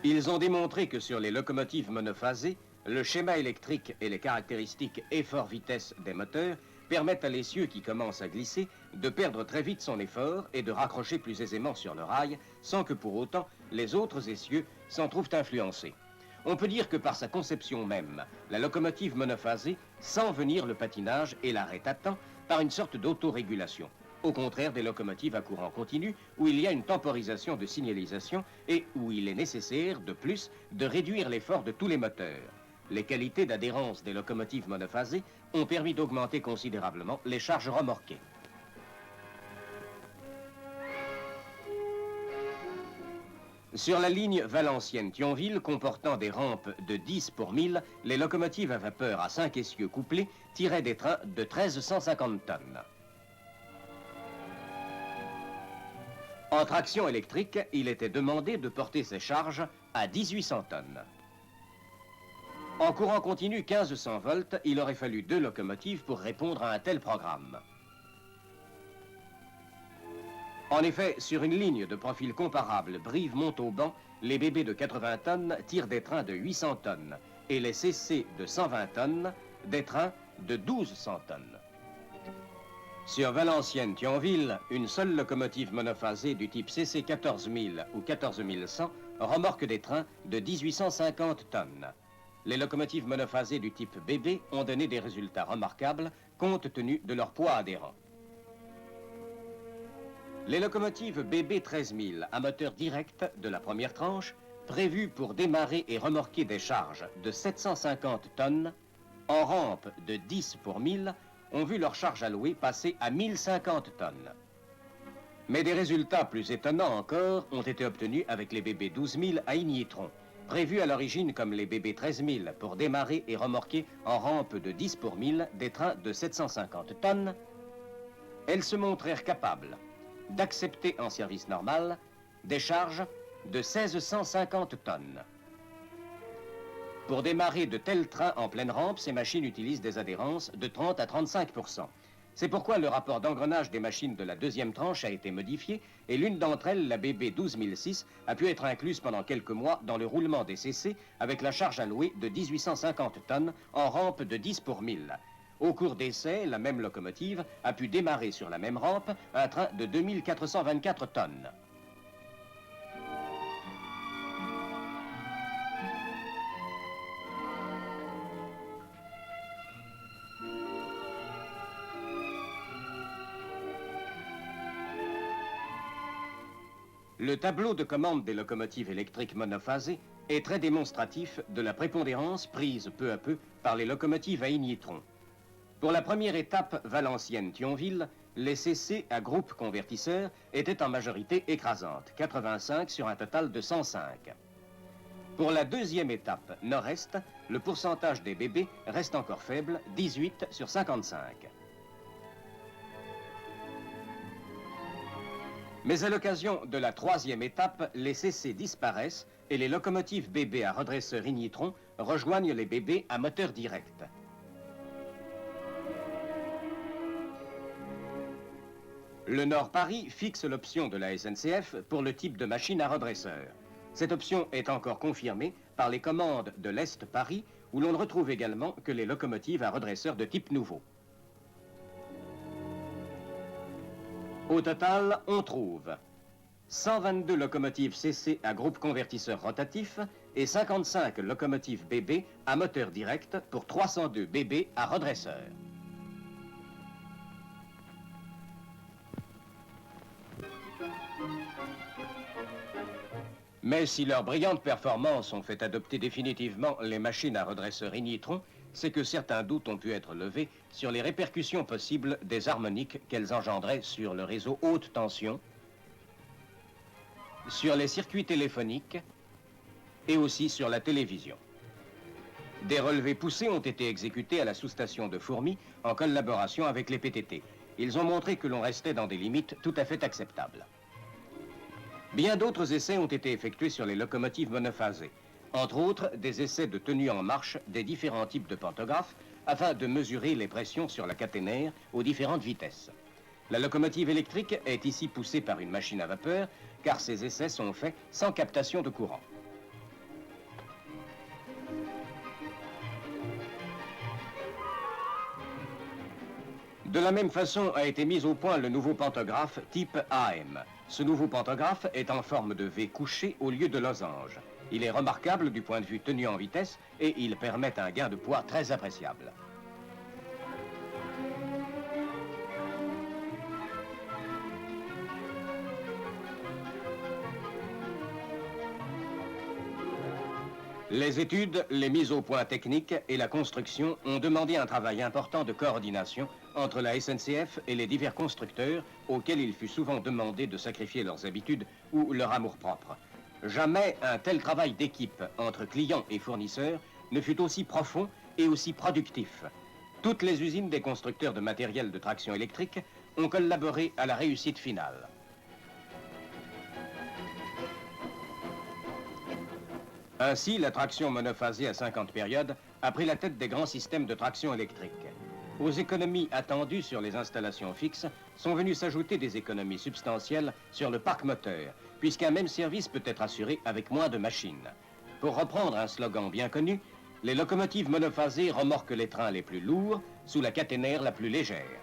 Ils ont démontré que sur les locomotives monophasées, le schéma électrique et les caractéristiques effort-vitesse des moteurs permettent à l'essieu qui commence à glisser de perdre très vite son effort et de raccrocher plus aisément sur le rail sans que pour autant les autres essieux s'en trouvent influencés. On peut dire que par sa conception même, la locomotive monophasée sent venir le patinage et l'arrête à temps par une sorte d'autorégulation, au contraire des locomotives à courant continu où il y a une temporisation de signalisation et où il est nécessaire de plus de réduire l'effort de tous les moteurs. Les qualités d'adhérence des locomotives monophasées ont permis d'augmenter considérablement les charges remorquées. Sur la ligne Valenciennes-Thionville, comportant des rampes de 10 pour 1000, les locomotives à vapeur à 5 essieux couplés tiraient des trains de 1350 tonnes. En traction électrique, il était demandé de porter ces charges à 1800 tonnes. En courant continu 1500 volts, il aurait fallu 2 locomotives pour répondre à un tel programme. En effet, sur une ligne de profil comparable Brive-Montauban, les BB de 80 tonnes tirent des trains de 800 tonnes et les CC de 120 tonnes des trains de 1200 tonnes. Sur Valenciennes-Thionville, une seule locomotive monophasée du type CC 14000 ou 14100 remorque des trains de 1850 tonnes. Les locomotives monophasées du type BB ont donné des résultats remarquables compte tenu de leur poids adhérent. Les locomotives BB 13000 à moteur direct de la première tranche, prévues pour démarrer et remorquer des charges de 750 tonnes, en rampe de 10 pour 1000, ont vu leur charge allouée passer à 1050 tonnes. Mais des résultats plus étonnants encore ont été obtenus avec les BB 12000 à Ignietron, prévus à l'origine comme les BB 13000 pour démarrer et remorquer en rampe de 10 pour 1000 des trains de 750 tonnes. Elles se montrèrent capables d'accepter en service normal des charges de 1650 tonnes. Pour démarrer de tels trains en pleine rampe, ces machines utilisent des adhérences de 30 à 35%. C'est pourquoi le rapport d'engrenage des machines de la deuxième tranche a été modifié et l'une d'entre elles, la BB 12006, a pu être incluse pendant quelques mois dans le roulement des CC avec la charge allouée de 1850 tonnes en rampe de 10 pour 1000. Au cours d'essais, la même locomotive a pu démarrer sur la même rampe un train de 2424 tonnes. Le tableau de commande des locomotives électriques monophasées est très démonstratif de la prépondérance prise peu à peu par les locomotives à Ignietron. Pour la première étape Valenciennes-Thionville, les CC à groupe convertisseur étaient en majorité écrasante, 85 sur un total de 105. Pour la deuxième étape nord-est, le pourcentage des BB reste encore faible, 18 sur 55. Mais à l'occasion de la troisième étape, les CC disparaissent et les locomotives BB à redresseur Ignietron rejoignent les BB à moteur direct. Le Nord-Paris fixe l'option de la SNCF pour le type de machine à redresseur. Cette option est encore confirmée par les commandes de l'Est-Paris, où l'on ne retrouve également que les locomotives à redresseur de type nouveau. Au total, on trouve 122 locomotives CC à groupe convertisseur rotatif et 55 locomotives BB à moteur direct pour 302 BB à redresseur. Mais si leurs brillantes performances ont fait adopter définitivement les machines à redresseur Ignietron, c'est que certains doutes ont pu être levés sur les répercussions possibles des harmoniques qu'elles engendraient sur le réseau haute tension, sur les circuits téléphoniques et aussi sur la télévision. Des relevés poussés ont été exécutés à la sous-station de Fourmies en collaboration avec les PTT. Ils ont montré que l'on restait dans des limites tout à fait acceptables. Bien d'autres essais ont été effectués sur les locomotives monophasées. Entre autres, des essais de tenue en marche des différents types de pantographes afin de mesurer les pressions sur la caténaire aux différentes vitesses. La locomotive électrique est ici poussée par une machine à vapeur car ces essais sont faits sans captation de courant. De la même façon a été mis au point le nouveau pantographe type AM. Ce nouveau pantographe est en forme de V couché au lieu de losange. Il est remarquable du point de vue tenue en vitesse et il permet un gain de poids très appréciable. Les études, les mises au point techniques et la construction ont demandé un travail important de coordination entre la SNCF et les divers constructeurs auxquels il fut souvent demandé de sacrifier leurs habitudes ou leur amour-propre. Jamais un tel travail d'équipe entre clients et fournisseurs ne fut aussi profond et aussi productif. Toutes les usines des constructeurs de matériel de traction électrique ont collaboré à la réussite finale. Ainsi, la traction monophasée à 50 périodes a pris la tête des grands systèmes de traction électrique. Aux économies attendues sur les installations fixes sont venues s'ajouter des économies substantielles sur le parc moteur, puisqu'un même service peut être assuré avec moins de machines. Pour reprendre un slogan bien connu, les locomotives monophasées remorquent les trains les plus lourds sous la caténaire la plus légère.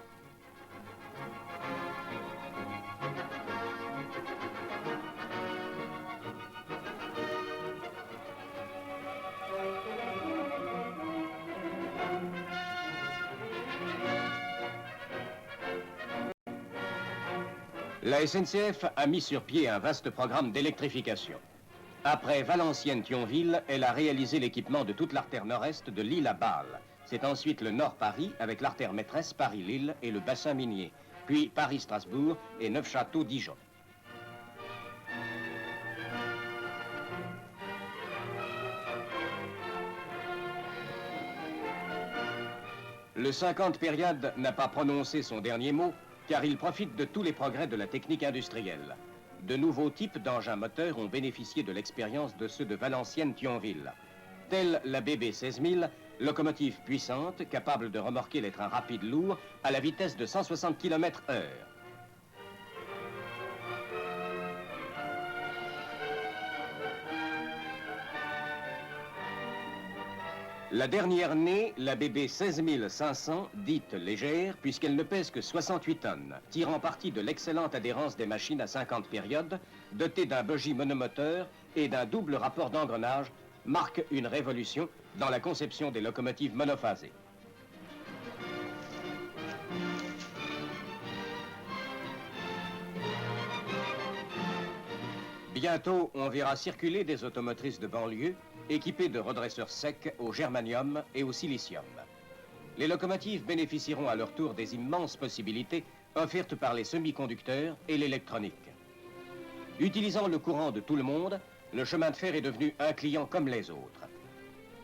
La SNCF a mis sur pied un vaste programme d'électrification. Après Valenciennes-Thionville, elle a réalisé l'équipement de toute l'artère nord-est de Lille à Bâle. C'est ensuite le Nord-Paris avec l'artère maîtresse Paris-Lille et le bassin minier, puis Paris-Strasbourg et Neufchâteau-Dijon. Le 50 période n'a pas prononcé son dernier mot, car il profite de tous les progrès de la technique industrielle. De nouveaux types d'engins moteurs ont bénéficié de l'expérience de ceux de Valenciennes-Thionville. Telle la BB 16000, locomotive puissante, capable de remorquer les trains rapides lourds à la vitesse de 160 km/h. La dernière née, la BB 16500, dite légère, puisqu'elle ne pèse que 68 tonnes, tirant parti de l'excellente adhérence des machines à 50 périodes, dotée d'un bogie monomoteur et d'un double rapport d'engrenage, marque une révolution dans la conception des locomotives monophasées. Bientôt, on verra circuler des automotrices de banlieue équipées de redresseurs secs au germanium et au silicium. Les locomotives bénéficieront à leur tour des immenses possibilités offertes par les semi-conducteurs et l'électronique. Utilisant le courant de tout le monde, le chemin de fer est devenu un client comme les autres.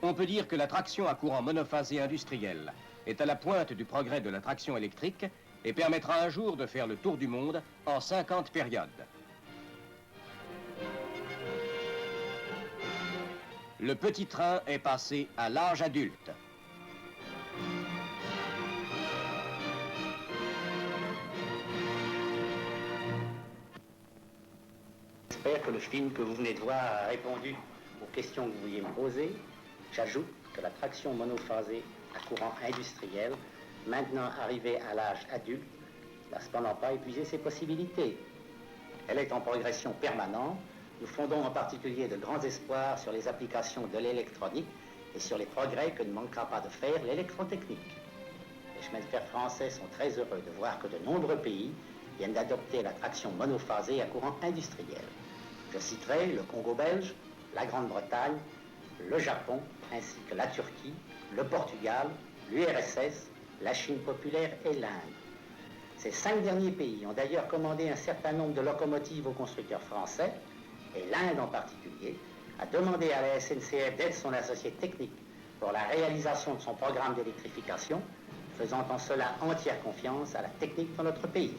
On peut dire que la traction à courant monophasé industriel est à la pointe du progrès de la traction électrique et permettra un jour de faire le tour du monde en 50 périodes. Le petit train est passé à l'âge adulte. J'espère que le film que vous venez de voir a répondu aux questions que vous vouliez me poser. J'ajoute que la traction monophasée à courant industriel, maintenant arrivée à l'âge adulte, n'a cependant pas épuisé ses possibilités. Elle est en progression permanente. Nous fondons en particulier de grands espoirs sur les applications de l'électronique et sur les progrès que ne manquera pas de faire l'électrotechnique. Les chemins de fer français sont très heureux de voir que de nombreux pays viennent d'adopter la traction monophasée à courant industriel. Je citerai le Congo belge, la Grande-Bretagne, le Japon, ainsi que la Turquie, le Portugal, l'URSS, la Chine populaire et l'Inde. Ces 5 derniers pays ont d'ailleurs commandé un certain nombre de locomotives aux constructeurs français, et l'Inde en particulier, a demandé à la SNCF d'être son associé technique pour la réalisation de son programme d'électrification, faisant en cela entière confiance à la technique dans notre pays.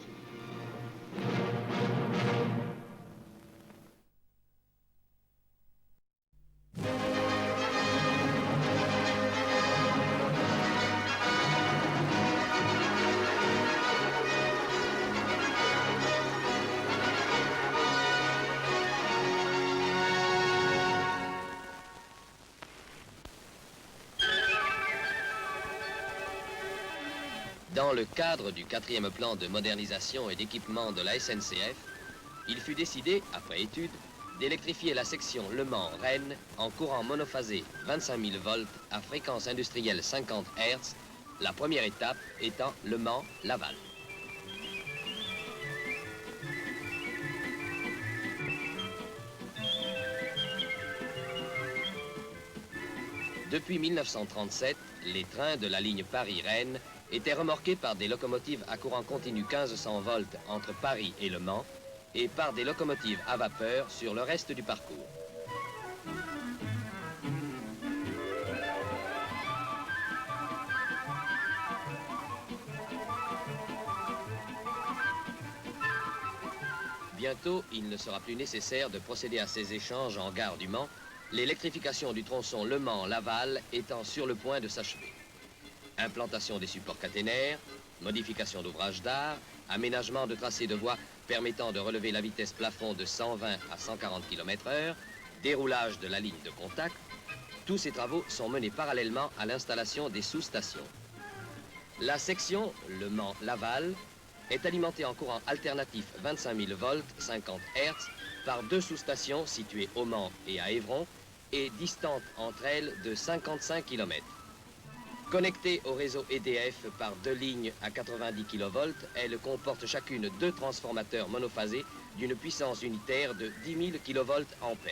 Dans le cadre du 4e plan de modernisation et d'équipement de la SNCF, il fut décidé, après étude, d'électrifier la section Le Mans-Rennes en courant monophasé 25 000 volts à fréquence industrielle 50 Hz, la première étape étant Le Mans-Laval. Depuis 1937, les trains de la ligne Paris-Rennes étaient remorqués par des locomotives à courant continu 1500 volts entre Paris et Le Mans et par des locomotives à vapeur sur le reste du parcours. Bientôt, il ne sera plus nécessaire de procéder à ces échanges en gare du Mans, l'électrification du tronçon Le Mans-Laval étant sur le point de s'achever. Implantation des supports caténaires, modification d'ouvrages d'art, aménagement de tracés de voies permettant de relever la vitesse plafond de 120 à 140 km/h, déroulage de la ligne de contact, tous ces travaux sont menés parallèlement à l'installation des sous-stations. La section Le Mans-Laval est alimentée en courant alternatif 25 000 volts, 50 Hz, par 2 sous-stations situées au Mans et à Évron et distantes entre elles de 55 km. Connectées au réseau EDF par 2 lignes à 90 kV, elles comportent chacune 2 transformateurs monophasés d'une puissance unitaire de 10 000 kV ampères.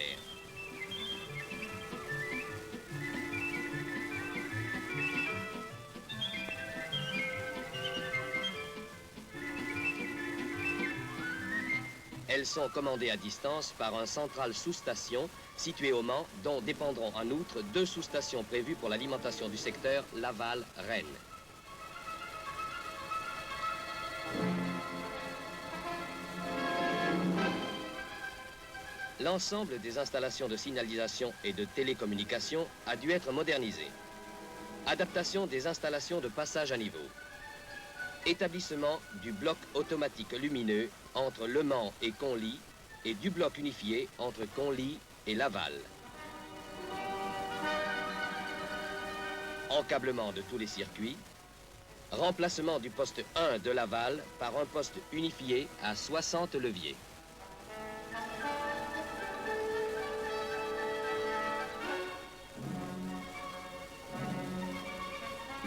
Elles sont commandées à distance par un central sous-station situé au Mans, dont dépendront en outre 2 sous-stations prévues pour l'alimentation du secteur Laval-Rennes. L'ensemble des installations de signalisation et de télécommunication a dû être modernisé. Adaptation des installations de passage à niveau. Établissement du bloc automatique lumineux entre Le Mans et Conly et du bloc unifié entre Conly et Laval. Encablement de tous les circuits. Remplacement du poste 1 de Laval par un poste unifié à 60 leviers.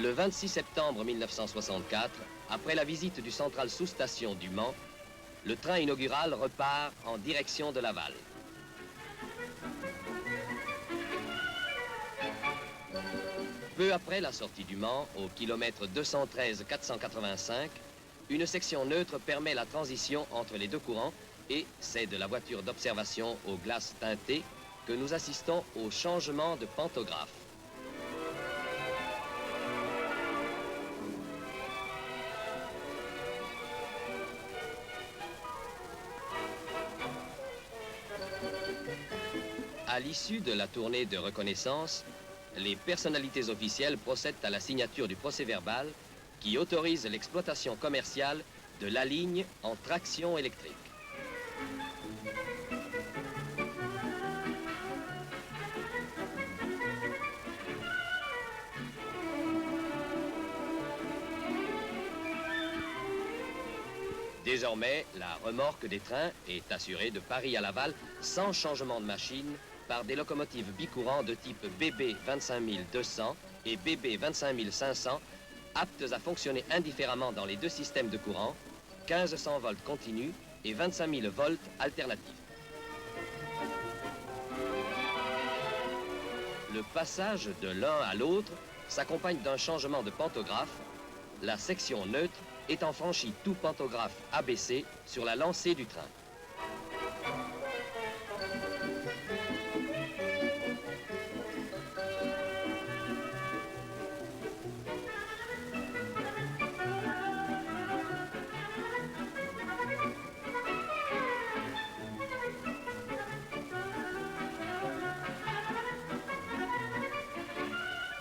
Le 26 septembre 1964, après la visite du central sous-station du Mans, le train inaugural repart en direction de Laval. Peu après la sortie du Mans, au kilomètre 213 485, une section neutre permet la transition entre les 2 courants et c'est de la voiture d'observation aux glaces teintées que nous assistons au changement de pantographe. À l'issue de la tournée de reconnaissance, les personnalités officielles procèdent à la signature du procès-verbal qui autorise l'exploitation commerciale de la ligne en traction électrique. Désormais, la remorque des trains est assurée de Paris à Laval sans changement de machine par des locomotives bicourants de type BB 25200 et BB 25500, aptes à fonctionner indifféremment dans les 2 systèmes de courant, 1500 volts continus et 25 000 volts alternatifs. Le passage de l'un à l'autre s'accompagne d'un changement de pantographe, la section neutre étant franchie tout pantographe ABC sur la lancée du train.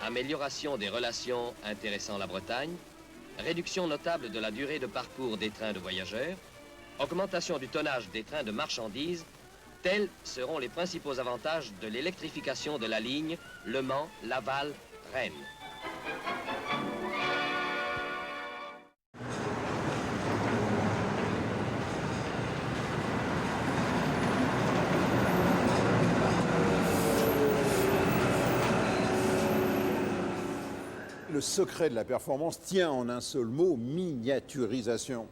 Amélioration des relations intéressant la Bretagne, réduction notable de la durée de parcours des trains de voyageurs, augmentation du tonnage des trains de marchandises, tels seront les principaux avantages de l'électrification de la ligne Le Mans-Laval-Rennes. Le secret de la performance tient en un seul mot, miniaturisation.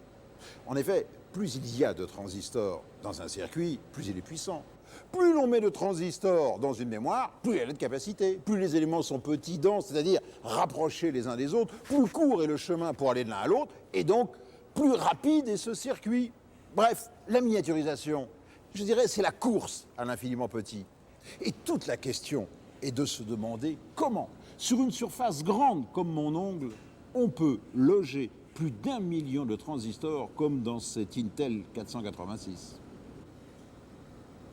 En effet, plus il y a de transistors dans un circuit, plus il est puissant. Plus l'on met de transistors dans une mémoire, plus elle a de capacité. Plus les éléments sont petits, denses, c'est-à-dire rapprochés les uns des autres, plus court est le chemin pour aller de l'un à l'autre, et donc plus rapide est ce circuit. Bref, la miniaturisation, je dirais, c'est la course à l'infiniment petit. Et toute la question est de se demander comment, sur une surface grande comme mon ongle, on peut loger plus d'1 million de transistors comme dans cet Intel 486.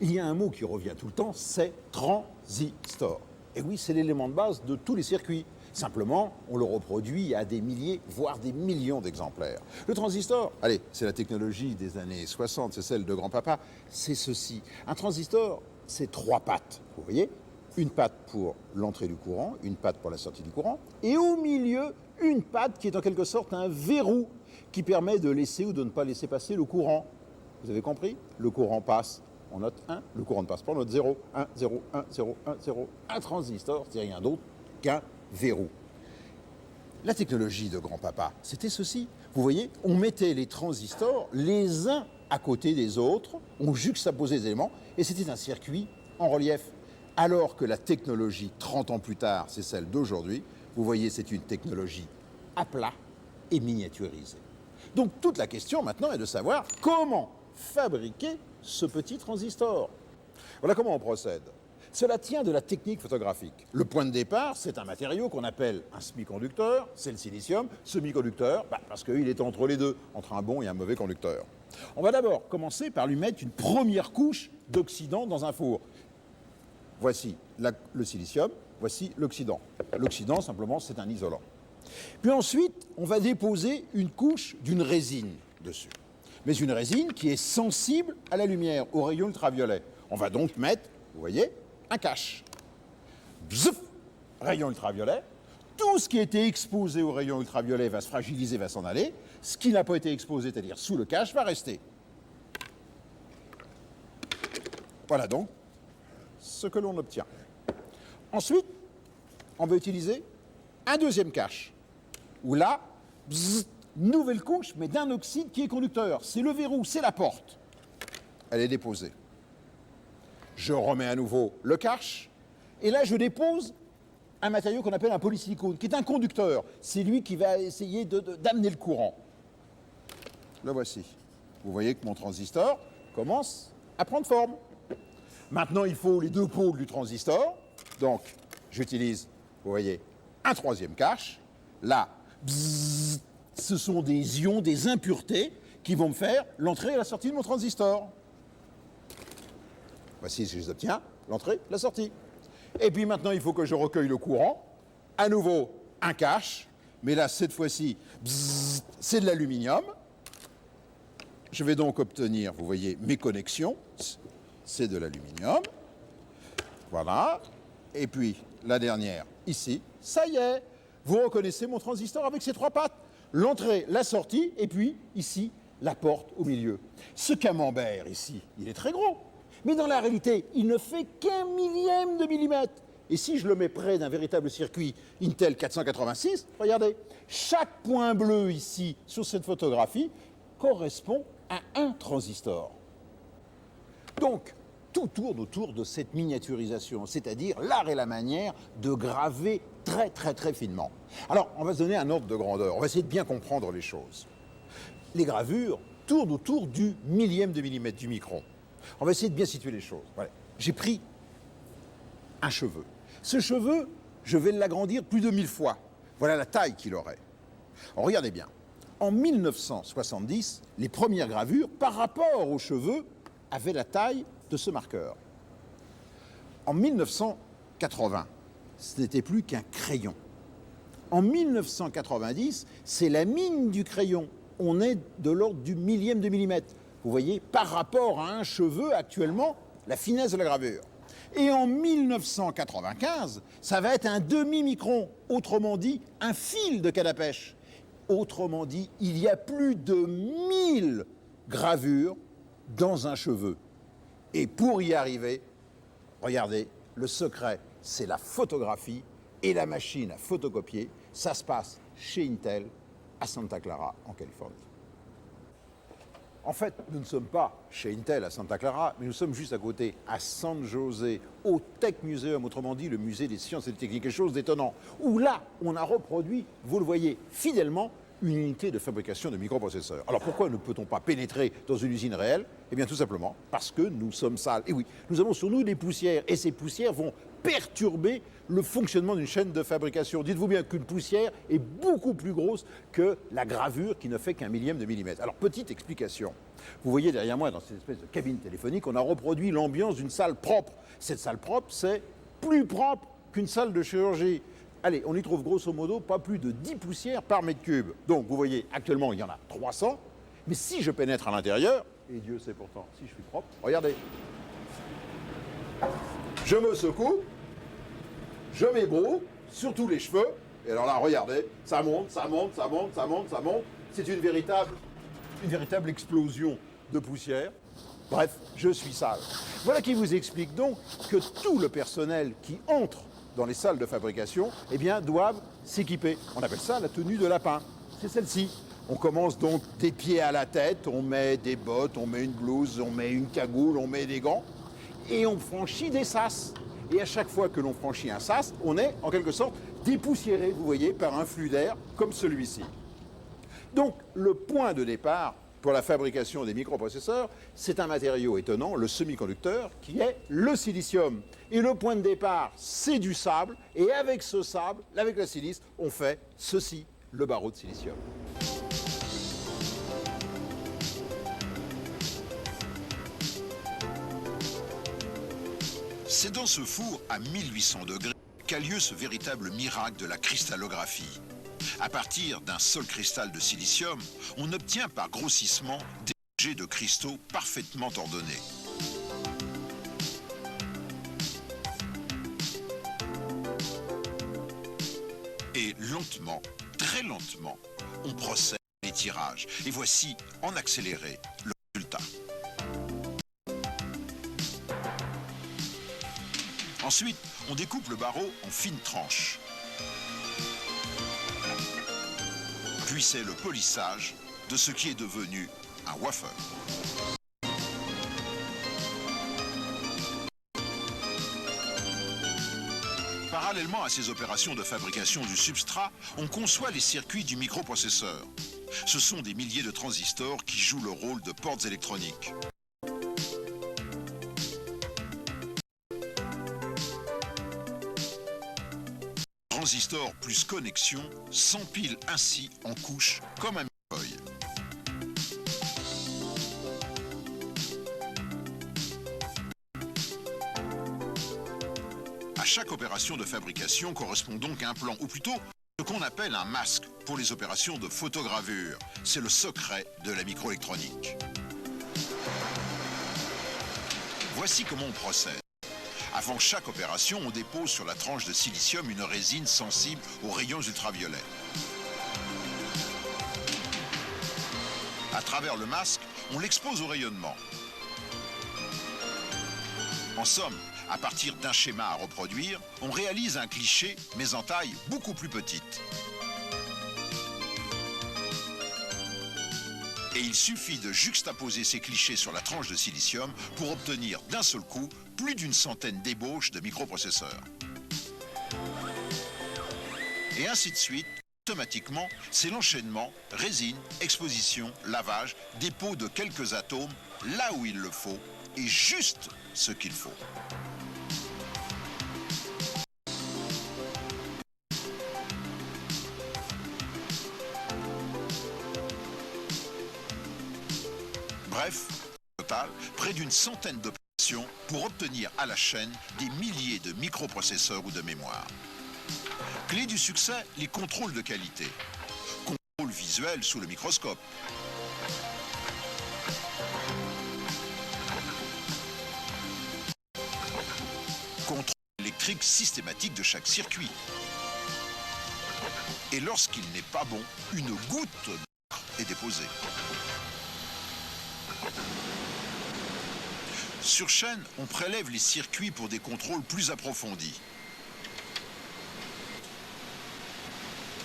Il y a un mot qui revient tout le temps, c'est transistor. Et oui, c'est l'élément de base de tous les circuits. Simplement, on le reproduit à des milliers, voire des millions d'exemplaires. Le transistor, allez, c'est la technologie des années 60, c'est celle de grand-papa, c'est ceci. Un transistor, c'est 3 pattes, vous voyez ? Une patte pour l'entrée du courant, une patte pour la sortie du courant, et au milieu, une patte qui est en quelque sorte un verrou qui permet de laisser ou de ne pas laisser passer le courant. Vous avez compris ? Le courant passe, on note 1, le courant ne passe pas, on note 0, 1, 0, 1, 0, 1, 0. Un transistor, c'est rien d'autre qu'un verrou. La technologie de grand-papa, c'était ceci. Vous voyez, on mettait les transistors les uns à côté des autres, on juxtaposait les éléments, et c'était un circuit en relief. Alors que la technologie, 30 ans plus tard, c'est celle d'aujourd'hui, vous voyez, c'est une technologie à plat et miniaturisée. Donc toute la question maintenant est de savoir comment fabriquer ce petit transistor. Voilà comment on procède. Cela tient de la technique photographique. Le point de départ, c'est un matériau qu'on appelle un semi-conducteur, c'est le silicium. Semi-conducteur, parce qu'il est entre les deux, entre un bon et un mauvais conducteur. On va d'abord commencer par lui mettre une première couche d'oxydant dans un four. Voici le silicium, voici l'oxydant. L'oxydant, simplement, c'est un isolant. Puis ensuite, on va déposer une couche d'une résine dessus. Mais une résine qui est sensible à la lumière, aux rayons ultraviolets. On va donc mettre, vous voyez, un cache. Bzouf, rayon ultraviolet. Tout ce qui a été exposé aux rayons ultraviolets va se fragiliser, va s'en aller. Ce qui n'a pas été exposé, c'est-à-dire sous le cache, va rester. Voilà donc ce que l'on obtient. Ensuite, on va utiliser un deuxième cache, où là, bzz, nouvelle couche, mais d'un oxyde qui est conducteur. C'est le verrou, c'est la porte. Elle est déposée. Je remets à nouveau le cache, et là je dépose un matériau qu'on appelle un polysilicone, qui est un conducteur. C'est lui qui va essayer d'amener le courant. Le voici. Vous voyez que mon transistor commence à prendre forme. Maintenant, il faut les deux pôles du transistor. Donc, j'utilise, vous voyez, un troisième cache. Là, bzzz, ce sont des ions, des impuretés qui vont me faire l'entrée et la sortie de mon transistor. Voici ce que je les obtiens, l'entrée, la sortie. Et puis maintenant, il faut que je recueille le courant. À nouveau, un cache. Mais là, cette fois-ci, c'est de l'aluminium. Je vais donc obtenir, vous voyez, mes connexions. C'est de l'aluminium. Voilà. Et puis, la dernière, ici, ça y est. Vous reconnaissez mon transistor avec ses trois pattes. L'entrée, la sortie, et puis, ici, la porte au milieu. Ce camembert, ici, il est très gros. Mais dans la réalité, il ne fait qu'un millième de millimètre. Et si je le mets près d'un véritable circuit Intel 486, regardez, chaque point bleu ici, sur cette photographie, correspond à un transistor. Donc, tout tourne autour de cette miniaturisation, c'est-à-dire l'art et la manière de graver très, très, très finement. Alors, on va se donner un ordre de grandeur, on va essayer de bien comprendre les choses. Les gravures tournent autour du millième de millimètre, du micron. On va essayer de bien situer les choses. Voilà. J'ai pris un cheveu. Ce cheveu, je vais l'agrandir plus de 1000 fois. Voilà la taille qu'il aurait. Alors, regardez bien. En 1970, les premières gravures, par rapport aux cheveux, avaient la taille de ce marqueur. En 1980, ce n'était plus qu'un crayon. En 1990, c'est la mine du crayon. On est de l'ordre du millième de millimètre. Vous voyez, par rapport à un cheveu, actuellement, la finesse de la gravure. Et en 1995, ça va être un demi-micron, autrement dit, un fil de canne à pêche. Autrement dit, il y a plus de 1000 gravures dans un cheveu. Et pour y arriver, regardez, le secret, c'est la photographie et la machine à photocopier. Ça se passe chez Intel, à Santa Clara, en Californie. En fait, nous ne sommes pas chez Intel à Santa Clara, mais nous sommes juste à côté, à San José, au Tech Museum, autrement dit le musée des sciences et des techniques, quelque chose d'étonnant, où là, on a reproduit, vous le voyez, fidèlement, une unité de fabrication de microprocesseurs. Alors pourquoi ne peut-on pas pénétrer dans une usine réelle? Eh bien tout simplement parce que nous sommes sales. Et oui, nous avons sur nous des poussières, et ces poussières vont perturber le fonctionnement d'une chaîne de fabrication. Dites-vous bien qu'une poussière est beaucoup plus grosse que la gravure qui ne fait qu'un millième de millimètre. Alors, petite explication. Vous voyez derrière moi, dans cette espèce de cabine téléphonique, on a reproduit l'ambiance d'une salle propre. Cette salle propre, c'est plus propre qu'une salle de chirurgie. Allez, on y trouve grosso modo pas plus de 10 poussières par mètre cube. Donc, vous voyez, actuellement, il y en a 300. Mais si je pénètre à l'intérieur, et Dieu sait pourtant si je suis propre, regardez. Je me secoue, je m'ébroue sur tous les cheveux, et alors là, regardez, ça monte, ça monte, ça monte, ça monte, ça monte. C'est une véritable explosion de poussière. Bref, je suis sale. Voilà qui vous explique donc que tout le personnel qui entre dans les salles de fabrication, eh bien, doivent s'équiper. On appelle ça la tenue de lapin. C'est celle-ci. On commence donc des pieds à la tête, on met des bottes, on met une blouse, on met une cagoule, on met des gants et on franchit des sas. Et à chaque fois que l'on franchit un sas, on est en quelque sorte dépoussiéré, vous voyez, par un flux d'air comme celui-ci. Donc le point de départ pour la fabrication des microprocesseurs, c'est un matériau étonnant, le semi-conducteur, qui est le silicium. Et le point de départ, c'est du sable, et avec ce sable, avec la silice, on fait ceci, le barreau de silicium. C'est dans ce four à 1800 degrés qu'a lieu ce véritable miracle de la cristallographie. À partir d'un seul cristal de silicium, on obtient par grossissement des jets de cristaux parfaitement ordonnés. Et lentement, très lentement, on procède à l'étirage. Et voici, en accéléré, le résultat. Ensuite, on découpe le barreau en fines tranches. Puis c'est le polissage de ce qui est devenu un wafer. Parallèlement à ces opérations de fabrication du substrat, on conçoit les circuits du microprocesseur. Ce sont des milliers de transistors qui jouent le rôle de portes électroniques. Transistors plus connexion s'empilent ainsi en couches comme un millefeuille. À chaque opération de fabrication correspond donc un plan, ou plutôt ce qu'on appelle un masque pour les opérations de photogravure. C'est le secret de la microélectronique. Voici comment on procède. Avant chaque opération, on dépose sur la tranche de silicium une résine sensible aux rayons ultraviolets. À travers le masque, on l'expose au rayonnement. En somme, à partir d'un schéma à reproduire, on réalise un cliché, mais en taille beaucoup plus petite. Et il suffit de juxtaposer ces clichés sur la tranche de silicium pour obtenir d'un seul coup plus d'une centaine d'ébauches de microprocesseurs. Et ainsi de suite, automatiquement, c'est l'enchaînement, résine, exposition, lavage, dépôt de quelques atomes là où il le faut et juste ce qu'il faut. Bref, au total, près d'une centaine d'opérations pour obtenir à la chaîne des milliers de microprocesseurs ou de mémoire. Clé du succès, les contrôles de qualité. Contrôle visuel sous le microscope. Contrôle électrique systématique de chaque circuit. Et lorsqu'il n'est pas bon, une goutte d'encre est déposée. Sur chaîne, on prélève les circuits pour des contrôles plus approfondis.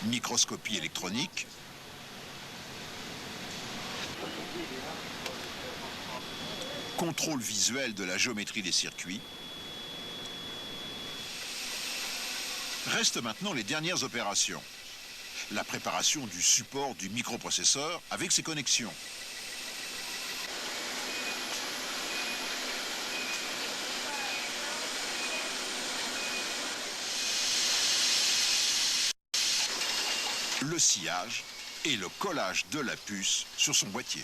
Microscopie électronique, contrôle visuel de la géométrie des circuits. Restent maintenant les dernières opérations. La préparation du support du microprocesseur avec ses connexions. Le sciage et le collage de la puce sur son boîtier.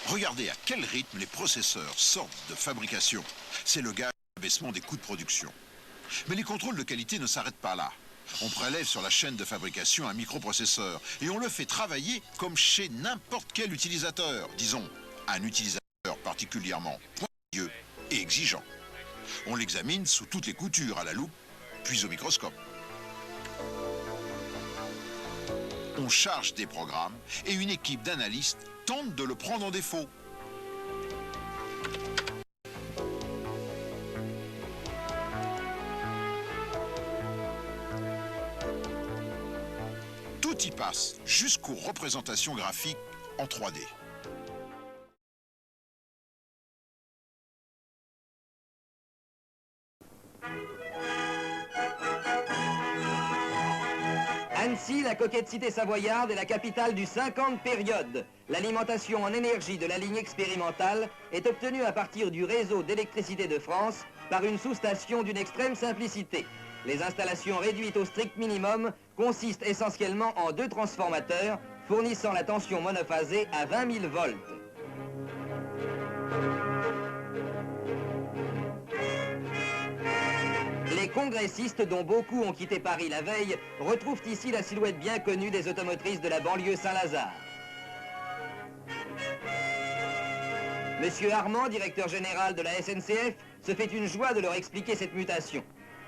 Regardez à quel rythme les processeurs sortent de fabrication. C'est le gage d'abaissement des coûts de production. Mais les contrôles de qualité ne s'arrêtent pas là. On prélève sur la chaîne de fabrication un microprocesseur et on le fait travailler comme chez n'importe quel utilisateur. Disons, un utilisateur particulièrement pointilleux et exigeant. On l'examine sous toutes les coutures, à la loupe, puis au microscope. On charge des programmes et une équipe d'analystes tente de le prendre en défaut. Tout y passe, jusqu'aux représentations graphiques en 3D. Annecy, la coquette cité savoyarde, est la capitale du 50 période. L'alimentation en énergie de la ligne expérimentale est obtenue à partir du réseau d'électricité de France par une sous-station d'une extrême simplicité. Les installations réduites au strict minimum consistent essentiellement en 2 transformateurs fournissant la tension monophasée à 20 000 volts. Les congressistes, dont beaucoup ont quitté Paris la veille, retrouvent ici la silhouette bien connue des automotrices de la banlieue Saint-Lazare. Monsieur Armand, directeur général de la SNCF, se fait une joie de leur expliquer cette mutation.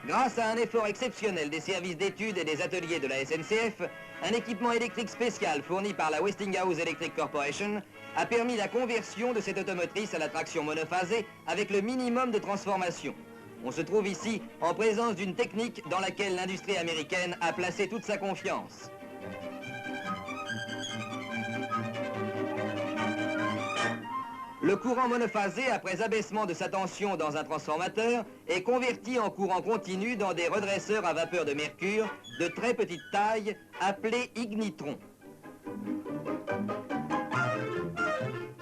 Grâce à un effort exceptionnel des services d'études et des ateliers de la SNCF, un équipement électrique spécial fourni par la Westinghouse Electric Corporation a permis la conversion de cette automotrice à la traction monophasée avec le minimum de transformation. On se trouve ici en présence d'une technique dans laquelle l'industrie américaine a placé toute sa confiance. Le courant monophasé, après abaissement de sa tension dans un transformateur, est converti en courant continu dans des redresseurs à vapeur de mercure de très petite taille, appelés ignitrons.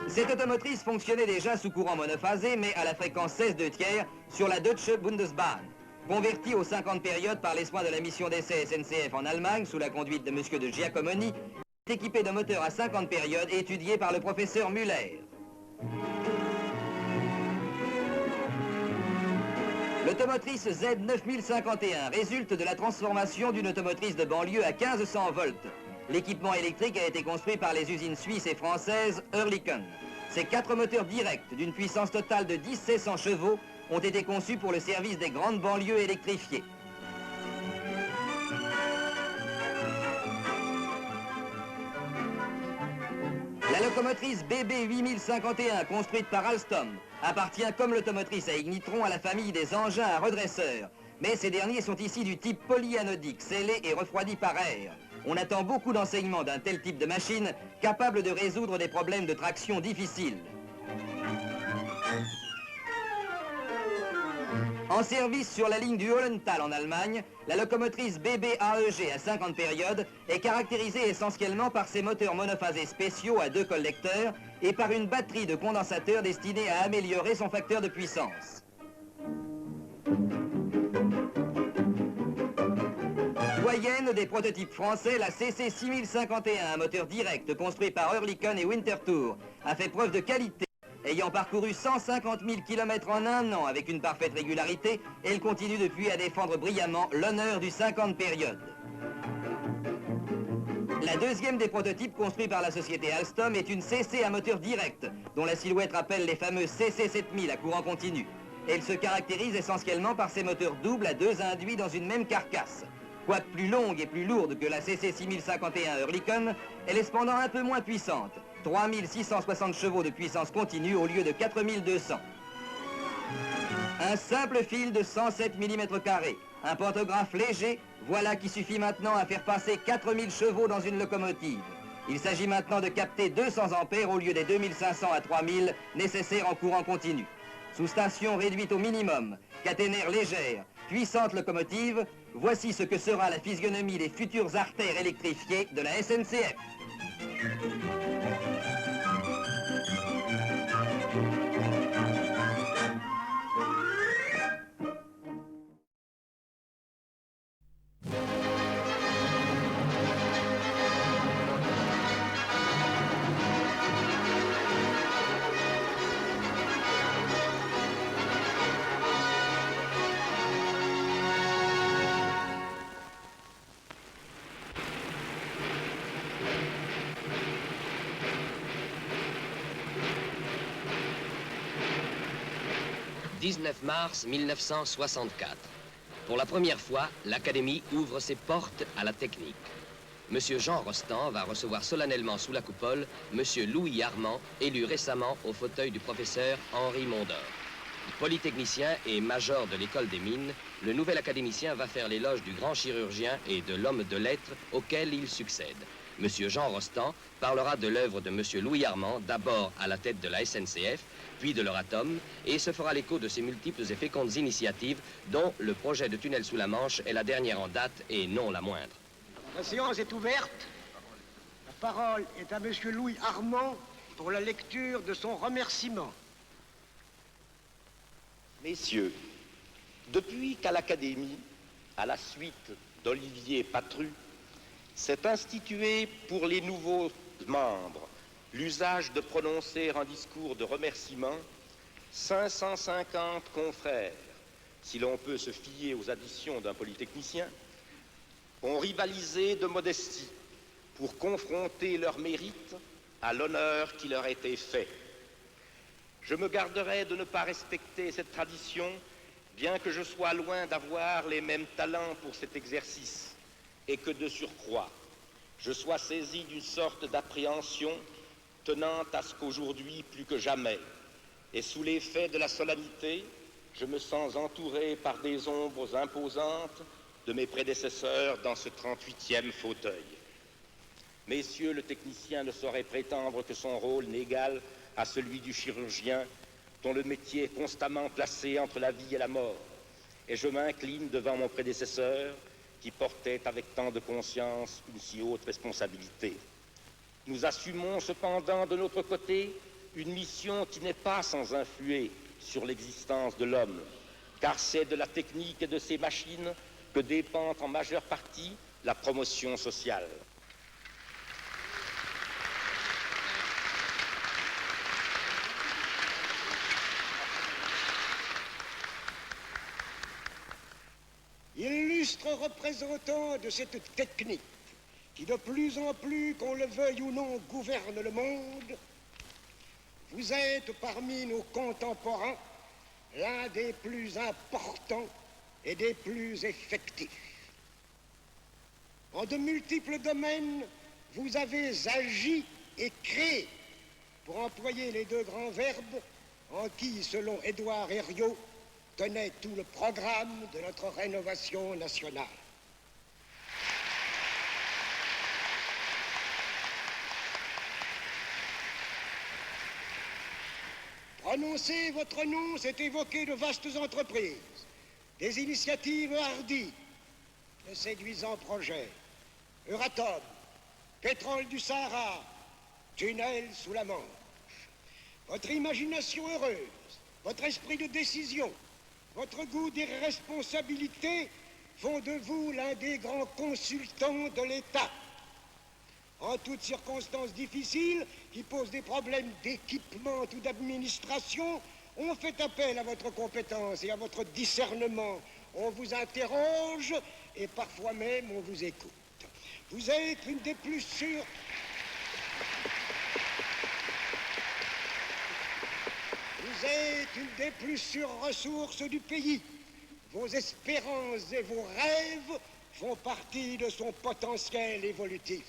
Cette automotrice fonctionnait déjà sous courant monophasé, mais à la fréquence 16/2 sur la Deutsche Bundesbahn. Convertie aux 50 périodes par les soins de la mission d'essai SNCF en Allemagne, sous la conduite de M. de Giacomoni, est équipée de moteurs à 50 périodes étudiés par le professeur Müller. L'automotrice Z9051 résulte de la transformation d'une automotrice de banlieue à 1500 volts. L'équipement électrique a été construit par les usines suisses et françaises Oerlikon. Ces 4 moteurs directs d'une puissance totale de 1600 chevaux ont été conçus pour le service des grandes banlieues électrifiées. La locomotrice BB 8051, construite par Alstom, appartient comme l'automotrice à ignitron à la famille des engins à redresseurs. Mais ces derniers sont ici du type polyanodique, scellés et refroidis par air. On attend beaucoup d'enseignements d'un tel type de machine, capable de résoudre des problèmes de traction difficiles. En service sur la ligne du Hollental en Allemagne, la locomotrice BB-AEG à 50 périodes est caractérisée essentiellement par ses moteurs monophasés spéciaux à 2 collecteurs et par une batterie de condensateurs destinée à améliorer son facteur de puissance. Doyenne des prototypes français, la CC 6051, un moteur direct construit par Oerlikon et Winterthur, a fait preuve de qualité. Ayant parcouru 150 000 km en un an avec une parfaite régularité, elle continue depuis à défendre brillamment l'honneur du 50 périodes. La deuxième des prototypes construits par la société Alstom est une CC à moteur direct, dont la silhouette rappelle les fameux CC 7000 à courant continu. Elle se caractérise essentiellement par ses moteurs doubles à 2 induits dans une même carcasse. Quoique plus longue et plus lourde que la CC 6051 Oerlikon, elle est cependant un peu moins puissante. 3660 chevaux de puissance continue au lieu de 4200. Un simple fil de 107 mm², un pantographe léger, voilà qui suffit maintenant à faire passer 4000 chevaux dans une locomotive. Il s'agit maintenant de capter 200 ampères au lieu des 2500 à 3000 nécessaires en courant continu. Sous station réduite au minimum, caténaire légère, puissante locomotive, voici ce que sera la physionomie des futures artères électrifiées de la SNCF. « 19 mars 1964. Pour la première fois, l'Académie ouvre ses portes à la technique. Monsieur Jean Rostand va recevoir solennellement sous la coupole Monsieur Louis Armand, élu récemment au fauteuil du professeur Henri Mondor. Polytechnicien et major de l'école des mines, le nouvel académicien va faire l'éloge du grand chirurgien et de l'homme de lettres auquel il succède. Monsieur Jean Rostand parlera de l'œuvre de Monsieur Louis Armand, d'abord à la tête de la SNCF, puis de l'Euratom, et se fera l'écho de ses multiples et fécondes initiatives, dont le projet de tunnel sous la Manche est la dernière en date et non la moindre. La séance est ouverte. La parole est à Monsieur Louis Armand pour la lecture de son remerciement. Messieurs, depuis qu'à l'Académie, à la suite d'Olivier Patru, s'est institué pour les nouveaux membres l'usage de prononcer un discours de remerciement, 550 confrères, si l'on peut se fier aux additions d'un polytechnicien, ont rivalisé de modestie pour confronter leurs mérites à l'honneur qui leur était fait. Je me garderai de ne pas respecter cette tradition, bien que je sois loin d'avoir les mêmes talents pour cet exercice, et que de surcroît, je sois saisi d'une sorte d'appréhension tenant à ce qu'aujourd'hui, plus que jamais, et sous l'effet de la solennité, je me sens entouré par des ombres imposantes de mes prédécesseurs dans ce 38e fauteuil. Messieurs, le technicien ne saurait prétendre que son rôle n'égale à celui du chirurgien, dont le métier est constamment placé entre la vie et la mort. Et je m'incline devant mon prédécesseur, qui portait avec tant de conscience une si haute responsabilité. Nous assumons cependant de notre côté une mission qui n'est pas sans influer sur l'existence de l'homme, car c'est de la technique et de ses machines que dépend en majeure partie la promotion sociale. Illustres représentants de cette technique qui de plus en plus, qu'on le veuille ou non, gouverne le monde, vous êtes parmi nos contemporains l'un des plus importants et des plus effectifs. En de multiples domaines, vous avez agi et créé, pour employer les deux grands verbes en qui, selon Édouard Herriot, tenait tout le programme de notre rénovation nationale. Prononcer votre nom, c'est évoquer de vastes entreprises, des initiatives hardies, de séduisants projets. Euratom, pétrole du Sahara, tunnel sous la Manche. Votre imagination heureuse, votre esprit de décision, votre goût des responsabilités font de vous l'un des grands consultants de l'État. En toutes circonstances difficiles, qui posent des problèmes d'équipement ou d'administration, on fait appel à votre compétence et à votre discernement. On vous interroge et parfois même on vous écoute. Vous êtes une des plus sûres... Vous êtes une des plus sûres ressources du pays. Vos espérances et vos rêves font partie de son potentiel évolutif.